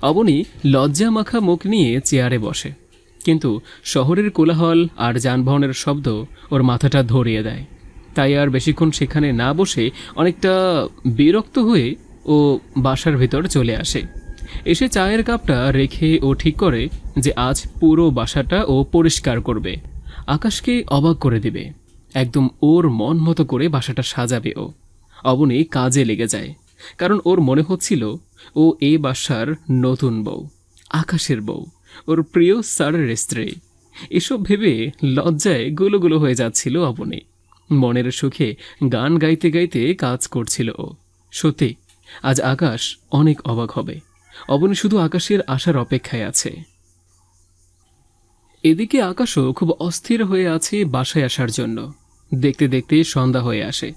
অবনী লজ্জা মাখা মুখ নিয়ে চেয়ারে বসে, কিন্তু শহরের কোলাহল আর যানবাহনের শব্দ ওর মাথাটা ধরিয়ে দেয়। তাই আর বেশিক্ষণ সেখানে না বসে অনেকটা বিরক্ত হয়ে ও বাসার ভেতর চলে আসে। এসে চায়ের কাপটা রেখে ও ঠিক করে যে আজ পুরো বাসাটা ও পরিষ্কার করবে, আকাশকে অবাক করে দিবে। একদম ওর মন মতো করে বাসাটা সাজাবে ও। অবনী কাজে লেগে যায়, কারণ ওর মনে হচ্ছিল ও এই বাসার নতুন বউ, আকাশের বউ, ওর প্রিয় স্যারের স্ত্রী। এসব ভেবে লজ্জায় গুলো হয়ে যাচ্ছিল অবনী। মনের সুখে গান গাইতে গাইতে কাজ করছিল ও। সত্যি আজ আকাশ অনেক অবাক হবে। অবনী শুধু আকাশের আসার অপেক্ষায় আছে। এদিকে আকাশও খুব অস্থির হয়ে আছে বাসায় আসার জন্য। দেখতে দেখতে সন্ধ্যা হয়ে আসে।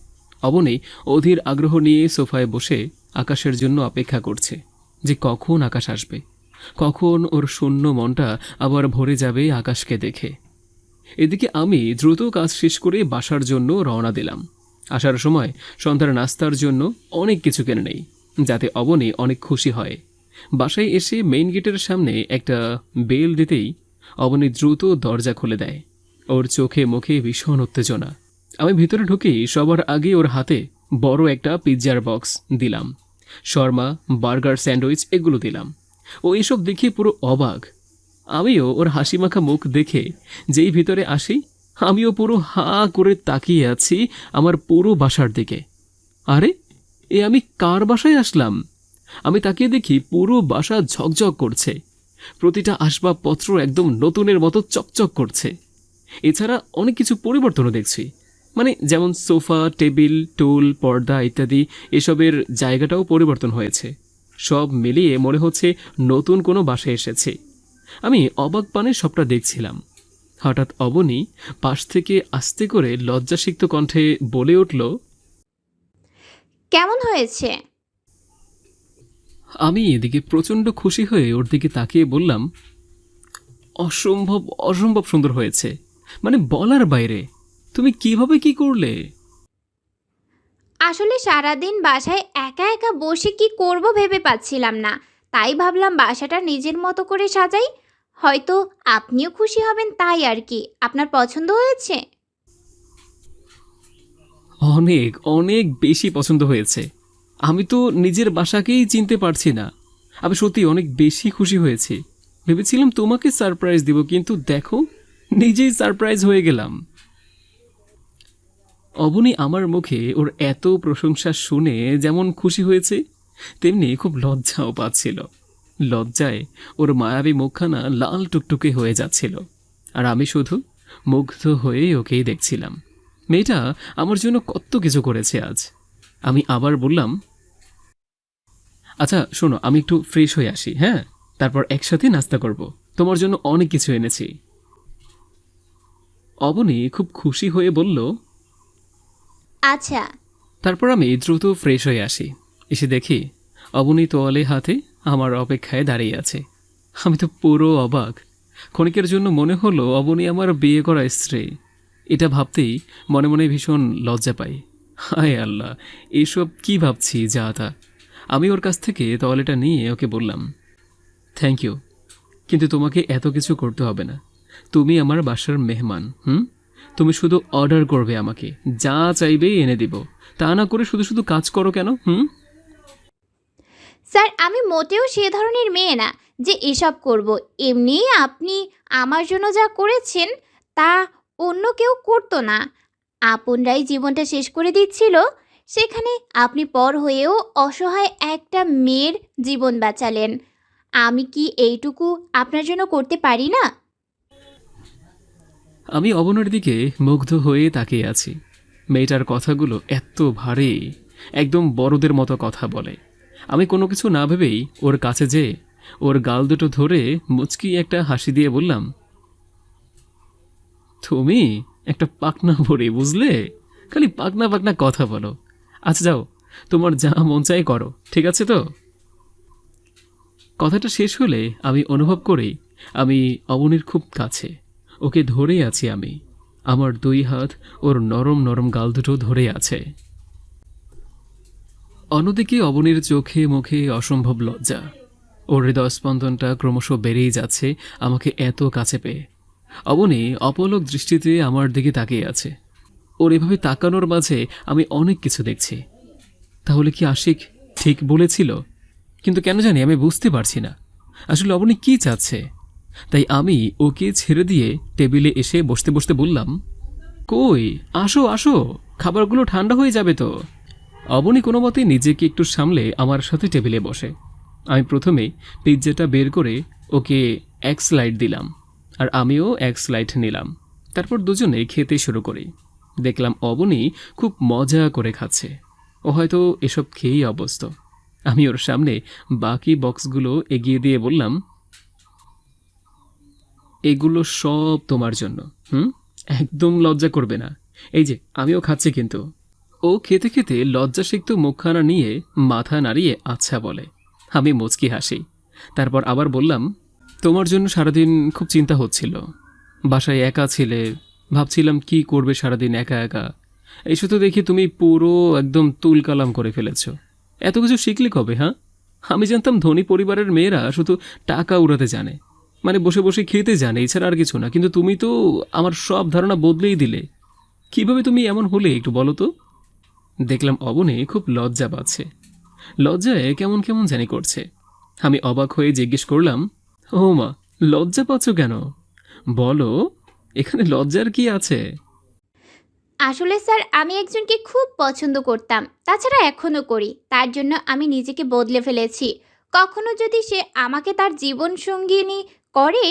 অবনী অধীর আগ্রহ নিয়ে সোফায় বসে আকাশের জন্য অপেক্ষা করছে যে কখন আকাশ আসবে, কখন ওর শূন্য মনটা আবার ভরে যাবে আকাশকে দেখে। এদিকে আমি দ্রুত কাজ শেষ করে বাসার জন্য রওনা দিলাম। আসার সময় সন্ধ্যার নাস্তার জন্য অনেক কিছু কিনে নেই, যাতে অবনী অনেক খুশি হয়। বাসায় এসে মেইন গেটের সামনে একটা বেল দিতেই অবনী দ্রুত দরজা খুলে দেয়। ওর চোখে মুখে ভীষণ উত্তেজনা। আমি ভিতরে ঢুকেই সবার আগে ওর হাতে বড় একটা পিৎজার বক্স দিলাম, শর্মা, বার্গার, স্যান্ডউইচ এগুলো দিলাম। ও এসব দেখে পুরো অবাক। আমিও ওর হাসিমাখা মুখ দেখে যেই ভিতরে আসি, আমিও পুরো হাঁ করে তাকিয়ে আছি আমার পুরো বাসার দিকে। আরে, এ আমি কার বাসায় আসলাম? আমি তাকিয়ে দেখি পুরো বাসা ঝকঝক করছে, প্রতিটা আসবাবপত্র একদম নতুনের মতো চকচক করছে। এছাড়া অনেক কিছু পরিবর্তনও দেখছি, মানে যেমন সোফা, টেবিল, টুল, পর্দা ইত্যাদি এসবের জায়গাটাও পরিবর্তন হয়েছে। সব মিলিয়ে মনে হচ্ছে নতুন কোনো বাসায় এসেছে। আমি অবাক পানে সবটা দেখছিলাম। হঠাৎ অবনী পাশ থেকে আস্তে করে লজ্জাসিক্ত কণ্ঠে বলে উঠল,
কেমন হয়েছে?
আমি এদিকে প্রচণ্ড খুশি হয়ে ওর দিকে তাকিয়ে বললাম, অসম্ভব অসম্ভব সুন্দর হয়েছে, মানে বলার বাইরে। তুমি কিভাবে কি করলে?
আসলে সারাদিন বাসায় একা একা বসে কি করব ভেবে পাচ্ছিলাম না, তাই ভাবলাম বাসাটা নিজের মতো করে সাজাই, হয়তো আপনিও খুশি হবেন, তাই আর কি। আপনার পছন্দ হয়েছে?
অনেক অনেক বেশি পছন্দ হয়েছে। আমি তো নিজের বাসাকেই চিনতে পারছি না। আমি সত্যি অনেক বেশি খুশি হয়েছি। ভেবেছিলাম তোমাকে সারপ্রাইজ দিব, কিন্তু দেখো নিজেই সারপ্রাইজ হয়ে গেলাম। অবনী আমার মুখে ওর এত প্রশংসা শুনে যেমন খুশি হয়েছে, তেমনি খুব লজ্জাও পাচ্ছিল। লজ্জায় ওর মায়াবী মুখখানা লাল টুকটুকে হয়ে যাচ্ছিল, আর আমি শুধু মুগ্ধ হয়ে ওকেই দেখছিলাম। মেয়েটা আমার জন্য কত কিছু করেছে আজ। আমি আবার বললাম, আচ্ছা শোনো, আমি একটু ফ্রেশ হয়ে আসি, হ্যাঁ? তারপর একসাথে নাস্তা করব। তোমার জন্য অনেক কিছু এনেছি। অবনী খুব খুশি হয়ে বলল,
আচ্ছা।
তারপর আমি দ্রুত ফ্রেশ হয়ে আসি। এসে দেখি অবনী তোয়ালে হাতে আমার অপেক্ষায় দাঁড়িয়ে আছে। আমি তো পুরো অবাক। ক্ষণিকের জন্য মনে হলো অবনী আমার বিয়ে করা স্ত্রী। এটা ভাবতেই মনে মনে ভীষণ লজ্জা পাই। হায় আল্লাহ, এসব কি ভাবছি যা তা। আমি ওর কাছ থেকে তোয়ালেটা নিয়ে ওকে বললাম, থ্যাংক ইউ, কিন্তু তোমাকে এত কিছু করতে হবে না। তুমি আমার বাসার মেহমান। তুমি শুধু অর্ডার করবে, আমাকে যা চাইবে এনে দিব। তা না করে শুধু শুধু কাজ করো কেন?
স্যার, আমি মোটেও সে ধরনের মেয়ে না যে এসব করব। এমনিই আপনি আমার জন্য যা করেছেন তা অন্য কেউ করতো না। আপনরাই জীবনটা শেষ করে দিচ্ছিল, সেখানে আপনি পর হয়েও অসহায় একটা মেয়ের জীবন বাঁচালেন। আমি কি এইটুকু আপনার জন্য করতে পারি না?
আমি অবনের দিকে মুগ্ধ হয়ে তাকিয়ে আছি। মেয়েটার কথাগুলো এত ভারী, একদম বড়দের মতো কথা বলে। আমি কোনো কিছু না ভেবেই ওর কাছে যেয়ে ওর গাল দুটো ধরে মুচকি একটা হাসি দিয়ে বললাম, তুমি একটা পাকনা ভরি, বুঝলে? খালি পাকনা পাকনা কথা বলো। আচ্ছা যাও, তোমার যা মন চাই করো, ঠিক আছে তো? কথাটা শেষ হলে আমি অনুভব করি আমি অবনীর খুব কাছে। ওকে ধরে আছি আমি। আমার দুই হাত ওর নরম নরম গাল দুটো ধরে আছে। অন্যদিকে অবনীর চোখে মুখে অসম্ভব লজ্জা। ওর হৃদয়স্পন্দনটা ক্রমশ বেড়েই যাচ্ছে আমাকে এত কাছে পেয়ে। অবনী অপলক দৃষ্টিতে আমার দিকে তাকিয়ে আছে। ওর এভাবে তাকানোর মাঝে আমি অনেক কিছু দেখছি। তাহলে কি আশিক ঠিক বলেছিল? কিন্তু কেন জানি আমি বুঝতে পারছি না আসলে অবনী কি চাচ্ছে। তাই আমি ওকে ছেড়ে দিয়ে টেবিলে এসে বসতে বসতে বললাম, কই, আসো আসো, খাবারগুলো ঠান্ডা হয়ে যাবে তো। অবনী কোনো মতে নিজেকে একটু সামলে আমার সাথে টেবিলে বসে। আমি প্রথমে পিৎজাটা বের করে ওকে এক স্লাইড দিলাম, আর আমিও এক স্লাইড নিলাম। তারপর দুজনে খেতে শুরু করি। দেখলাম অবনী খুব মজা করে খাচ্ছে। ও হয়তো এসব খেয়েই অভ্যস্ত। আমি ওর সামনে বাকি বক্সগুলো এগিয়ে দিয়ে বললাম, এগুলো সব তোমার জন্য। একদম লজ্জা করবে না। এই যে আমিও খাচ্ছি কিন্তু। ও খেতে খেতে লজ্জাসিক্ত মুখখানা নিয়ে মাথা নাড়িয়ে আচ্ছা বলে। আমি মুচকি হাসি। তারপর আবার বললাম, তোমার জন্য সারাদিন খুব চিন্তা হচ্ছিল। বাসায় একা ছিলে, ভাবছিলাম কি করবে সারাদিন একা একা। এসে তো দেখি তুমি পুরো একদম তুলকালাম করে ফেলেছ। এত কিছু শিখলে কবে? আমি জানতাম ধনী পরিবারের মেয়েরা শুধু টাকা উড়াতে জানে, মানে বসে বসে খেতে জানে, এছাড়া আর কিছু না। কিন্তু তুমি তো আমার সব ধারণা বদলেই দিলে। কিভাবে তুমি এমন হলে একটু বলো তো? দেখলাম অবনী খুব লজ্জা পাচ্ছে। লজ্জায় কেমন কেমন জানি করছে। আমি অবাক হয়ে জিজ্ঞেস করলাম, ও মা, লজ্জা পাচ্ছ কেন? বলো, এখানে লজ্জার কি আছে?
আসলে স্যার, আমি একজনকে খুব পছন্দ করতাম, তাছাড়া এখনও করি। তার জন্য আমি নিজেকে বদলে ফেলেছি। কখনো যদি সে আমাকে তার জীবন সঙ্গিনী করে,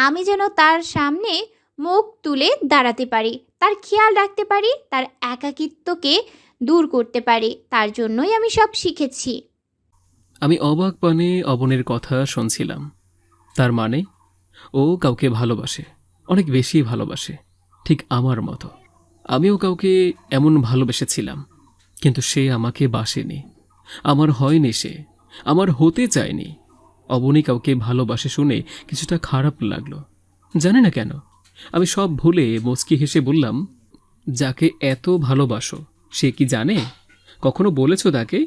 আমি যেন তার সামনে মুখ তুলে দাঁড়াতে পারি, তার খেয়াল রাখতে পারি, তার একাকিত্বকে দূর করতে পারি। তার জন্যই আমি সব শিখেছি।
আমি অবাক পানে অবনের কথা শুনছিলাম। তার মানে ও কাউকে ভালোবাসে, অনেক বেশি ভালোবাসে, ঠিক আমার মতো। আমিও কাউকে এমন ভালোবেসেছিলাম, কিন্তু সে আমাকে বাসেনি, আমার হয়নি, সে আমার হতে চায়নি। অবনী কাউকে ভালোবাসে শুনে কিছুটা খারাপ লাগলো, জানি না কেন। আমি সব ভুলে মুচকি হেসে বললাম, যাকে এত ভালোবাসো সে কি জানে? কখনো বলেছো তাকে,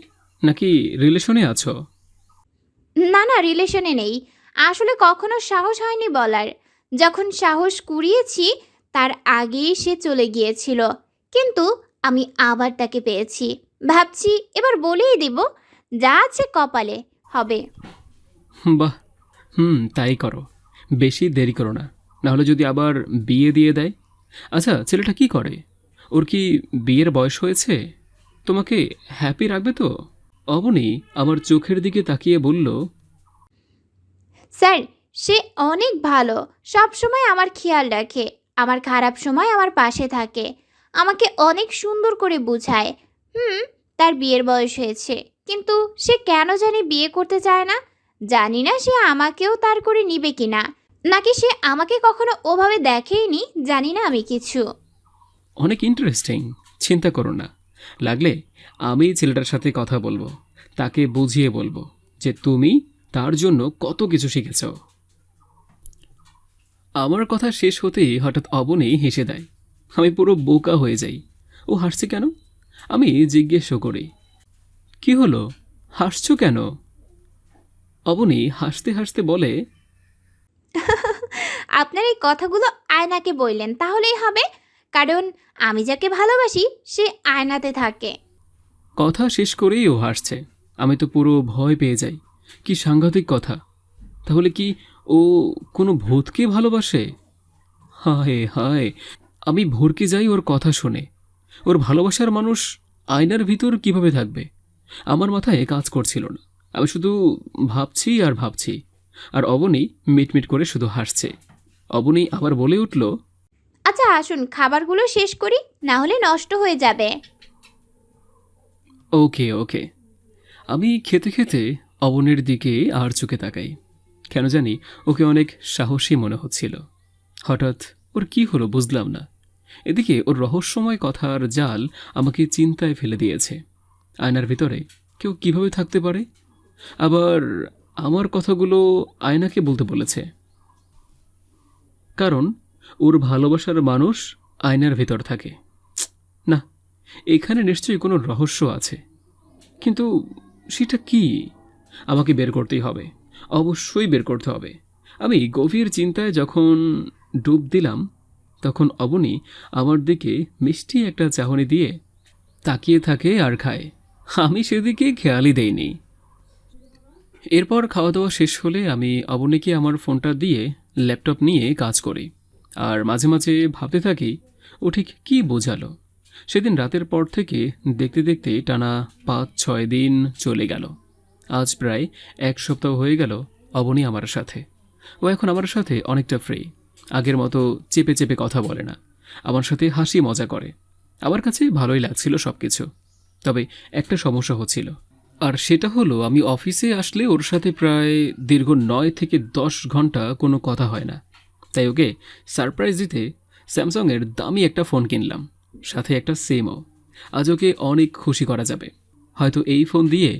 নাকি রিলেশনে আছো?
না না, রিলেশনে নেই। আসলে কখনো সাহস হয়নি বলার। যখন সাহস কুড়িয়েছি তার আগেই সে চলে গিয়েছিল, কিন্তু আমি আবার তাকে পেয়েছি। ভাবছি এবার বলেই দিব, যা আছে কপালে হবে।
বাহ, তাই করো, বেশি দেরি করো না, নাহলে যদি আবার বিয়ে দিয়ে দেয়। আচ্ছা, ছেলেটা কি করে? ওর কি বিয়ের বয়স হয়েছে? তোমাকে হ্যাপি রাখবে তো? অবনী আমার চোখের দিকে তাকিয়ে বলল,
স্যার, সে অনেক ভালো, সব সময় আমার খেয়াল রাখে, আমার খারাপ সময় আমার পাশে থাকে, আমাকে অনেক সুন্দর করে বোঝায়। তার বিয়ের বয়স হয়েছে, কিন্তু সে কেন জানি বিয়ে করতে চায় না। জানি না সে আমাকেও তার করে নিবে কিনা, নাকি সে আমাকে কখনো ওভাবে দেখেইনি, জানি না আমি কিছু।
অনেক ইন্টারেস্টিং, চিন্তা করো না। লাগলে আমি ছেলেটার সাথে কথা বলবো, তাকে বুঝিয়ে বলবো যে তুমি তার জন্য কত কিছু শিখেছ। আমার কথা শেষ হতেই হঠাৎ অবনী হেসে দেয়। আমি পুরো বোকা হয়ে যাই। ও হাসছে কেন? আমি জিজ্ঞেসও করি, কি হলো, হাসছো কেন? অবনী হাসতে হাসতে বলে,
আপনার এই কথাগুলো আয়নাকে বললেন তাহলেই হবে, কারণ আমি যাকে ভালোবাসি সে আয়নাতে থাকে।
কথা শেষ করেই ও হাসছে। আমি তো পুরো ভয় পেয়ে যাই। কি সাংঘাতিক কথা! তাহলে কি ও কোনো ভূতকে ভালোবাসে? হায় হায়, আমি ভরকে যাই ওর কথা শুনে। ওর ভালোবাসার মানুষ আয়নার ভিতর কিভাবে থাকবে? আমার মাথায় কাজ করছিল না। আমি শুধু ভাবছি আর ভাবছি, আর অবনী মিটমিট করে শুধু হাসছে। অবনী আবার বলে উঠল,
আচ্ছা আসুন, খাবারগুলো শেষ করি, না হলে নষ্ট হয়ে যাবে।
ওকে ওকে। আমি খেতে খেতে অবনীর দিকে আর চোখে তাকাই। কেন জানি ওকে অনেক সাহসী মনে হচ্ছিল। হঠাৎ ওর কি হলো বুঝলাম না। এদিকে ওর রহস্যময় কথার জাল আমাকে চিন্তায় ফেলে দিয়েছে। আয়নার ভিতরে কেউ কিভাবে থাকতে পারে? আবার আমার কথাগুলো আয়নাকে বলতে বলেছে, কারণ ওর ভালোবাসার মানুষ আয়নার ভিতর থাকে। না, এখানে নিশ্চয়ই কোনো রহস্য আছে, কিন্তু সেটা কি? আমাকে বের করতেই হবে, অবশ্যই বের করতে হবে। আমি গভীর চিন্তায় যখন ডুব দিলাম, তখন অবনী আমার দিকে মিষ্টি একটা চাহনি দিয়ে তাকিয়ে থাকে আর খায়। আমি সেদিকে খেয়ালই দেইনি। এরপর খাওয়া দাওয়া শেষ হলে আমি অবনীকে আমার ফোনটা দিয়ে ল্যাপটপ নিয়ে কাজ করি, আর মাঝে মাঝে ভাবতে থাকি ও ঠিক কী বোঝালো। সেদিন রাতের পর থেকে দেখতে দেখতে টানা ৫-৬ দিন চলে গেল। আজ প্রায় ১ সপ্তাহ হয়ে গেল অবনী আমার সাথে। ও এখন আমার সাথে অনেকটা ফ্রি। আগের মতো চেপে চেপে কথা বলে না, আমার সাথে হাসি মজা করে। আমার কাছে ভালোই লাগছিল সব কিছু। তবে একটা সমস্যা হচ্ছিল, আর সেটা হলো আমি অফিসে আসলে ওর সাথে প্রায় দীর্ঘ ৯ থেকে ১০ ঘন্টা কোনো কথা হয় না। তাই ওকে সারপ্রাইজ দিতে স্যামসাংয়ের দামি একটা ফোন কিনলাম, সাথে একটা সিমও। আজ ওকে অনেক খুশি করা যাবে। হয়তো এই ফোন দিয়ে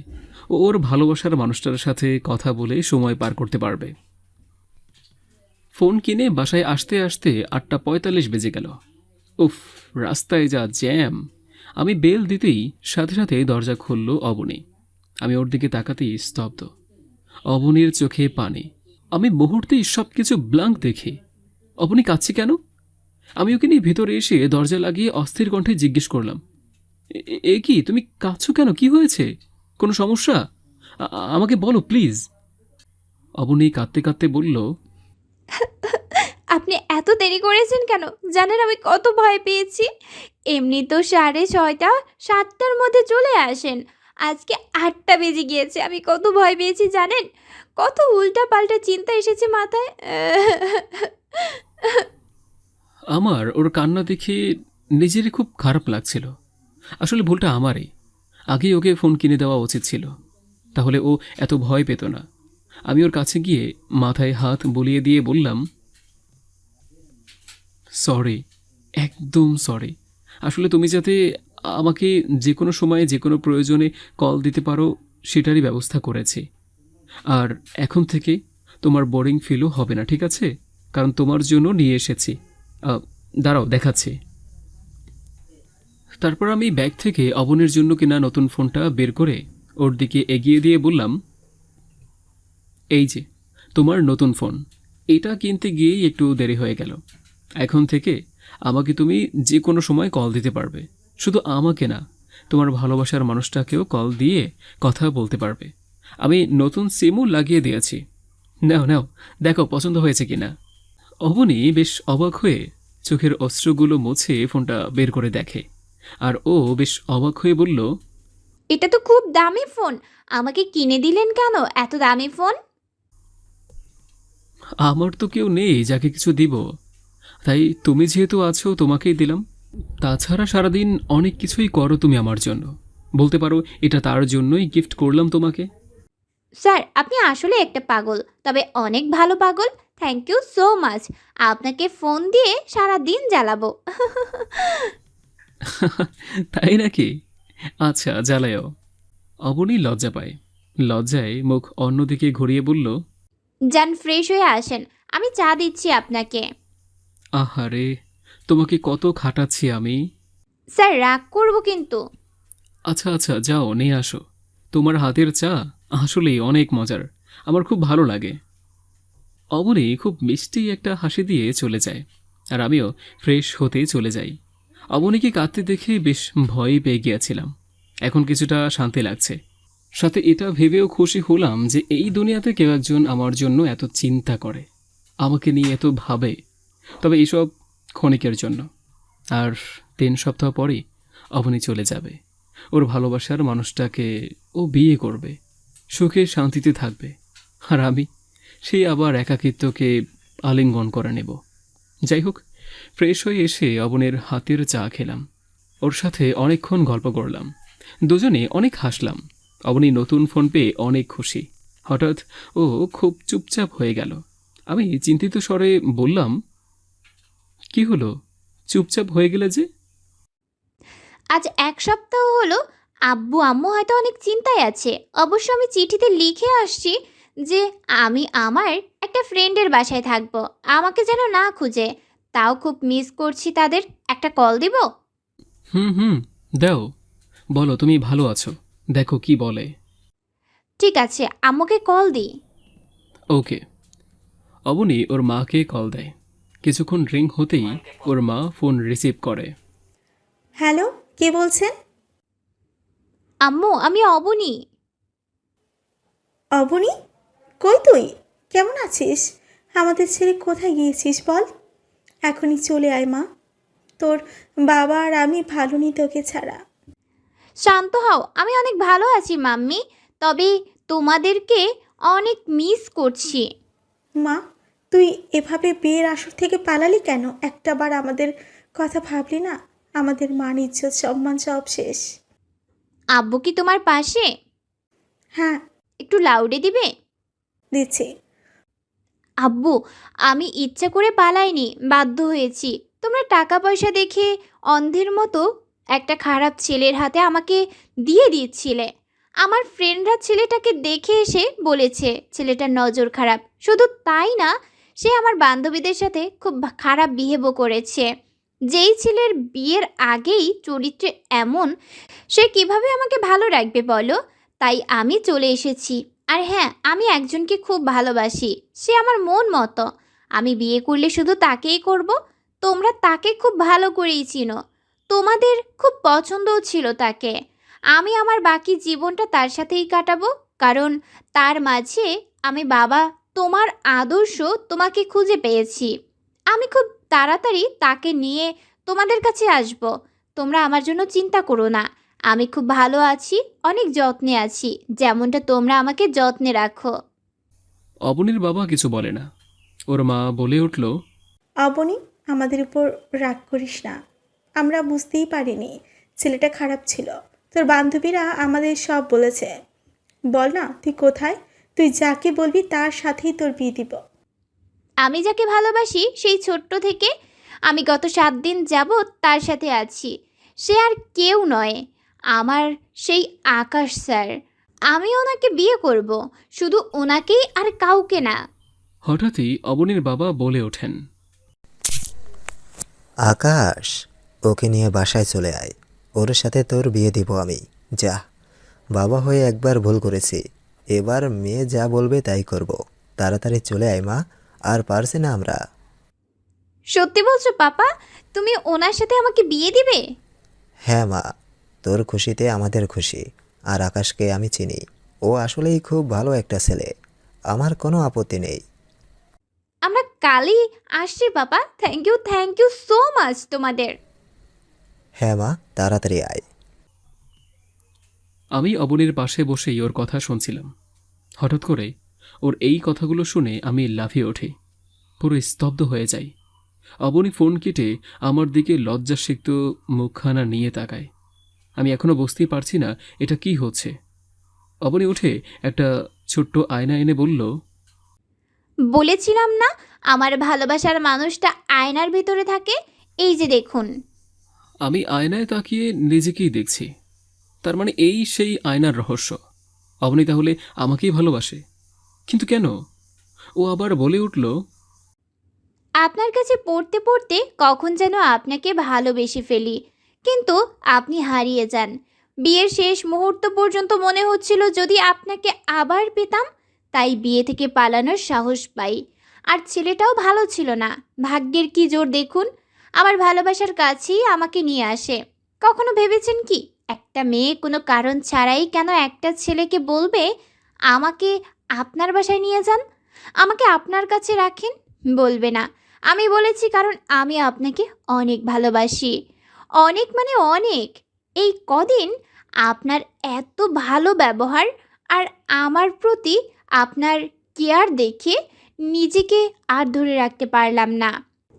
ও ওর ভালোবাসার মানুষটার সাথে কথা বলে সময় পার করতে পারবে। ফোন কিনে বাসায় আসতে আসতে ৮:৪৫ বেজে গেল। উফ, রাস্তায় যা জ্যাম! আমি বেল দিতেই সাথে সাথে দরজা খুলল অবনী। আমি ওর দিকে তাকাতেই স্তব্ধ। অবনীর চোখে পানি। আমি মুহূর্তেই সব কিছু ব্লাঙ্ক দেখি। অবনী কাঁদছে কেন? আমি ওকে নিয়ে ভেতরে এসে দরজা লাগিয়ে অস্থির কণ্ঠে জিজ্ঞেস করলাম, এ কি, তুমি কাঁদছো কেন? কি হয়েছে? কোনো সমস্যা? আমাকে বলো প্লিজ। অবনী কাঁদতে কাঁদতে বলল,
আপনি এত দেরি করেছেন কেন? জানেন আমি কত ভয় পেয়েছি। এমনি তো 6:30 7টার মধ্যে চলে আসেন, আজকে 8টা বেজে গিয়েছে। আমি কত ভয় পেয়েছি জানেন? কত উল্টা পাল্টা চিন্তা এসেছে মাথায়।
আমার ওর কান্না দেখে নিজেরই খুব খারাপ লাগছিল। আসলে ভুলটা আমারই। আগেই ওকে ফোন কিনে দেওয়া উচিত ছিল। তাহলে ও এত ভয় পেত না। আমি ওর কাছে গিয়ে মাথায় হাত বুলিয়ে দিয়ে বললাম, সরি, একদম সরি। আসলে তুমি যাতে আমাকে যে কোনো সময়ে যে কোনো প্রয়োজনে কল দিতে পারো সেটারই ব্যবস্থা করেছি। আর এখন থেকে তোমার বোরিং ফিলও হবে না, ঠিক আছে? কারণ তোমার জন্য নিয়ে এসেছি। দাঁড়াও, দেখাচ্ছি। তারপর আমি ব্যাগ থেকে অবনের জন্য কেনা নতুন ফোনটা বের করে ওর দিকে এগিয়ে দিয়ে বললাম, এই যে তোমার নতুন ফোন। এটা কিনতে গিয়েই একটু দেরি হয়ে গেল। এখন থেকে আমাকে তুমি যে কোনো সময় কল দিতে পারবে। শুধু আমাকে না, তোমার ভালোবাসার মানুষটাকেও কল দিয়ে কথা বলতে পারবে। আমি নতুন সিমও লাগিয়ে দিয়েছি। নাও নাও, দেখো পছন্দ হয়েছে কিনা। অবনী বেশ অবাক হয়ে চোখের অশ্রুগুলো মুছে ফোনটা বের করে দেখে। আর ও বেশ অবাক হয়ে বলল,
এটা তো খুব দামি ফোন, আমাকে কিনে দিলেন কেন এত দামি ফোন?
আমার তো কেউ নেই যাকে কিছু দিব, তাই তুমি যেহেতু আছো তোমাকেই দিলাম। তাছাড়া সারাদিন অনেক কিছুই করো তুমি আমার জন্য, বলতে পারো এটা তার জন্যই গিফট করলাম তোমাকে।
স্যার, আপনি আসলে একটা পাগল, তবে অনেক ভালো পাগল। Thank you so much. আপনাকে ফোন দিয়ে সারা দিন জ্বালাবো।
তাই নাকি? আচ্ছা, জ্বালায়ও। অবনী লজ্জা পায়। লজ্জায় মুখ অন্যদিকে ঘুরিয়ে বলল,
যান, ফ্রেশ হয়ে আসেন, আমি চা দিচ্ছি আপনাকে।
আহারে, তোমাকে কত খাটাচ্ছি আমি।
স্যার, রাগ করবো কিন্তু।
আচ্ছা আচ্ছা, যাও নিয়ে আসো। তোমার হাতের চা আসলেই অনেক মজার, আমার খুব ভালো লাগে। অবনী খুব মিষ্টি একটা হাসি দিয়ে চলে যায়, আর আমিও ফ্রেশ হতে চলে যাই। অবনীকে কাঁদতে দেখে বেশ ভয় পেয়ে গিয়েছিলাম, এখন কিছুটা শান্তি লাগছে। সাথে এটা ভেবেও খুশি হলাম যে এই দুনিয়াতে কেউ একজন আমার জন্য এত চিন্তা করে, আমাকে নিয়ে এত ভাবে। তবে এসব ক্ষণিকের জন্য। আর 3 সপ্তাহ পরেই অবনী চলে যাবে। ওর ভালোবাসার মানুষটাকে ও বিয়ে করবে, সুখে শান্তিতে থাকবে। আর আমি সেই আবার একাকিত্বকে আলিঙ্গন করে নেব। যাই হোক, ফ্রেশ হয়ে এসে অবনের হাতের চা খেলাম, ওর সাথে অনেকক্ষণ গল্প করলাম, দুজনে অনেক হাসলাম। অবনী নতুন ফোন পেয়ে অনেক খুশি। হঠাৎ ও খুব চুপচাপ হয়ে গেল। আমি চিন্তিত স্বরে বললাম, কি হলো, চুপচাপ হয়ে গেলে যে?
আজ 1 সপ্তাহ হলো আব্বু আম্মু হয়তো অনেক চিন্তায় আছে। অবশ্য আমি চিঠিতে লিখে আসছি যে আমি আমার একটা ফ্রেন্ডের বাসায় থাকবো, আমাকে যেন না খুঁজে। তাও খুব মিস করছি তাদের। একটা কল দিব?
হুম হুম, দাও। বলো তুমি ভালো আছো, দেখো কি বলে।
ঠিক আছে, আম্মুকে কল দিই।
ওকে। অবনী ওর মাকে কল দেয়। কিছুক্ষণ রিং হতেই ওর মা ফোন রিসিভ করে।
হ্যালো, কে বলছেন?
আম্মু, আমি অবনী।
অবনী? কই তুই? কেমন আছিস? আমাদের ছেড়ে কোথায় গিয়েছিস বল? এখনই চলে আয় মা। তোর বাবা আর আমি ভালো নি তোকে ছাড়া।
শান্ত হও, আমি অনেক ভালো আছি মাম্মি, তবে তোমাদেরকে অনেক মিস করছি।
মা, তুই এভাবে বিয়ের আসর থেকে পালালি কেন? একটাবার আমাদের কথা ভাবলি না? আমাদের মান ইজ্জত সম্মান সব শেষ।
আব্বু কি তোমার পাশে?
হ্যাঁ,
একটু লাউডে দিবে?
দিচ্ছি।
আব্বু, আমি ইচ্ছা করে পালাইনি, বাধ্য হয়েছি। তোমরা টাকা পয়সা দেখে অন্ধের মতো একটা খারাপ ছেলের হাতে আমাকে দিয়ে দিচ্ছিলে। আমার ফ্রেন্ডরা ছেলেটাকে দেখে এসে বলেছে ছেলেটার নজর খারাপ। শুধু তাই না, সে আমার বান্ধবীদের সাথে খুব খারাপ বিহেভও করেছে। যেই ছেলের বিয়ের আগেই চরিত্রে এমন, সে কিভাবে আমাকে ভালো রাখবে বলো? তাই আমি চলে এসেছি। আর হ্যাঁ, আমি একজনকে খুব ভালোবাসি, সে আমার মন মতো। আমি বিয়ে করলে শুধু তাকেই করব। তোমরা তাকে খুব ভালো করেই চিনো, তোমাদের খুব পছন্দও ছিল তাকে। আমি আমার বাকি জীবনটা তার সাথেই কাটাবো, কারণ তার মাঝে আমি বাবা তোমার আদর্শ তোমাকে খুঁজে পেয়েছি। আমি খুব তাড়াতাড়ি তাকে নিয়ে তোমাদের কাছে আসব। তোমরা আমার জন্য চিন্তা করো না, আমি খুব ভালো আছি, অনেক যত্নে আছি, যেমনটা তোমরা আমাকে যত্নে রাখো।
অবনীর বাবা কিছু বলে না। ওর মা বলে উঠল,
অবনী, আমাদের উপর রাগ করিস না। আমরা বুঝতেই পারিনি ছেলেটা খারাপ ছিল। তোর বান্ধবীরা আমাদের সব বলেছে। বল না তুই কোথায়? তুই যাকে বলবি তার সাথেই তোর বিয়ে দিব।
আমি যাকে ভালোবাসি সেই ছোট্ট থেকে আমি গত 7 দিন যাবৎ তার সাথে আছি। সে আর কেউ নয়, আমার সেই আকাশ স্যার। আমি ওনাকে বিয়ে করব, শুধু ওনাকেই আর কাউকে না।
হঠাৎই অবনীর বাবা বলে ওঠেন,
আকাশ, ওকে নিয়ে বাসায় চলে আয়, ওর সাথে তোর বিয়ে দিব আমি। যা, বাবা হয়ে একবার ভুল করেছি, এবার মেয়ে যা বলবে তাই করব। তাড়াতাড়ি চলে আয় মা, আর পারছি না আমরা।
সত্যি বলছো পাপা? তুমি ওনার সাথে আমাকে বিয়ে দিবে?
হ্যাঁ মা, তোর খুশিতে আমাদের খুশি। আর আকাশকে আমি চিনি, ও আসলেই খুব ভালো একটা ছেলে, আমার কোনো আপত্তি নেই।
আমরা কালই আসছি পাপা। থ্যাংক ইউ সো মাচ তোমাদের।
হ্যাঁ মা, তাড়াতাড়ি আয়।
আমি অবনীর পাশে বসেই ওর কথা শুনছিলাম। হঠাৎ করে ওর এই কথাগুলো শুনে আমি লাফিয়ে উঠি, পুরো স্তব্ধ হয়ে যাই। অবনী ফোন কেটে আমার দিকে লজ্জাসিক্ত মুখখানা নিয়ে তাকায়। আমি এখনো বুঝতেই পারছি না এটা কি হচ্ছে। অবনী উঠে একটা ছোট্ট আয়না এনে বলল,
বলেছিলাম না আমার ভালোবাসার মানুষটা আয়নার ভিতরে থাকে। এই যে দেখুন।
আমি আয়নায় তাকিয়ে নিজেকেই দেখছি। তার মানে এই সেই আয়নার রহস্য। অবনী তাহলে আমাকেই ভালোবাসে, কিন্তু কেন? ও আবার বলে উঠল,
আপনার কাছে পড়তে পড়তে কখন যেন আপনাকে ভালোবেসে ফেলি, কিন্তু আপনি হারিয়ে যান। বিয়ের শেষ মুহূর্ত পর্যন্ত মনে হচ্ছিল যদি আপনাকে আবার পেতাম, তাই বিয়ে থেকে পালানোর সাহস পাই। আর ছেলেটাও ভালো ছিল না। ভাগ্যের কি জোর দেখুন, আমার ভালোবাসার কাছেই আমাকে নিয়ে আসে। কখনো ভেবেছেন কি একটা মেয়ে কোনো কারণ ছাড়াই কেন একটা ছেলেকে বলবে আমাকে আপনার বাসায় নিয়ে যান, আমাকে আপনার কাছে রাখেন? বলবে না। আমি বলেছি কারণ আমি আপনাকে অনেক ভালোবাসি। অনেক মানে অনেক। এই কদিন আপনার এত ভালো ব্যবহার আর আমার প্রতি আপনার কেয়ার দেখে নিজেকে আর ধরে রাখতে পারলাম না।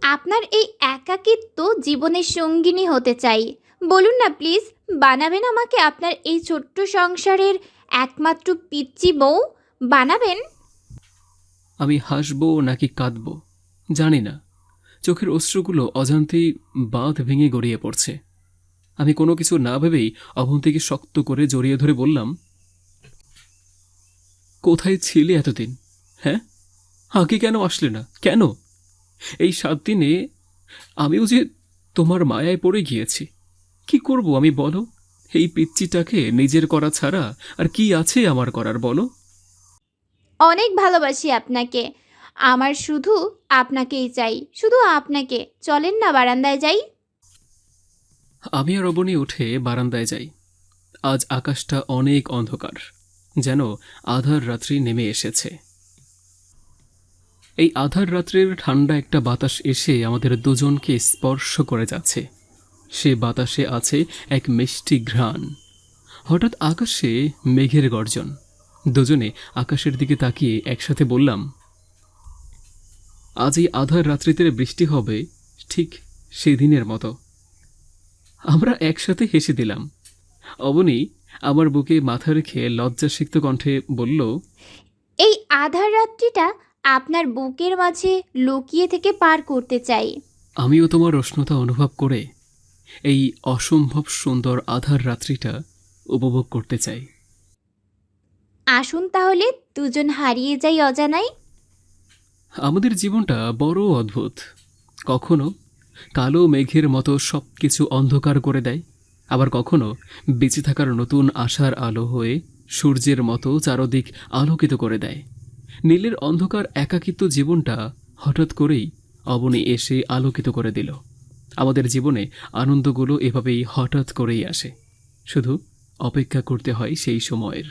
আপনার এই একাকিত্ব জীবনের সঙ্গিনী হতে চাই। বলুন না প্লিজ, বানাবেন আমাকে আপনার এই ছোট্ট সংসারের একমাত্র পিচ্চি বউ বানাবেন?
আমি হাসবো নাকি কাঁদবো জানি না। চোখের অশ্রুগুলো অজান্তেই বাঁধ ভেঙে গড়িয়ে পড়ছে। আমি কোনো কিছু না ভেবেই অবন্তীকে শক্ত করে জড়িয়ে ধরে বললাম, কোথায় ছিলে এতদিন? হ্যাঁ, আগে কেন আসলে না? কেন? এই 7 দিনে আমিও যে তোমার মায়ায় পড়ে গিয়েছি। কি করব আমি বলো? এই পিচ্চিটাকে নিজের করা ছাড়া আর কি আছে আমার করার বলো?
অনেক ভালোবাসি আপনাকে। আমার শুধু আপনাকেই চাই, শুধু আপনাকে। চলেন না বারান্দায় যাই।
আমি আর অবনী উঠে বারান্দায় যাই। আজ আকাশটা অনেক অন্ধকার, যেন আধার রাত্রি নেমে এসেছে। এই আধার রাত্রির ঠান্ডা একটা বাতাস এসে আমাদের দুজনকে স্পর্শ করে যাচ্ছে। সে বাতাসে আছে এক মিষ্টি ঘ্রাণ। হঠাৎ আকাশে মেঘের গর্জন। দুজনে আকাশের দিকে তাকিয়ে একসাথে বললাম, আজ এই আধার রাত্রিতে বৃষ্টি হবে ঠিক সেদিনের মতো। আমরা একসাথে হেসে দিলাম। অবনী আমার বুকে মাথা রেখে লজ্জাসিক্ত কণ্ঠে বলল,
এই আধার রাত্রিটা আপনার বুকের মাঝে লুকিয়ে থেকে পার করতে চাই।
আমিও তোমার উষ্ণতা অনুভব করে এই অসম্ভব সুন্দর আধার রাত্রিটা উপভোগ করতে চাই।
আসুন তাহলে দুজন হারিয়ে যাই অজানায়।
আমাদের জীবনটা বড় অদ্ভুত। কখনো কালো মেঘের মতো সব কিছু অন্ধকার করে দেয়, আবার কখনো বেঁচে থাকার নতুন আশার আলো হয়ে সূর্যের মতো চারদিক আলোকিত করে দেয়। নীলের অন্ধকার একাকিত্ব জীবনটা হঠাৎ করেই অবনী এসে আলোকিত করে দিল। আমাদের জীবনে আনন্দগুলো এভাবেই হঠাৎ করেই আসে, শুধু অপেক্ষা করতে হয় সেই সময়ের।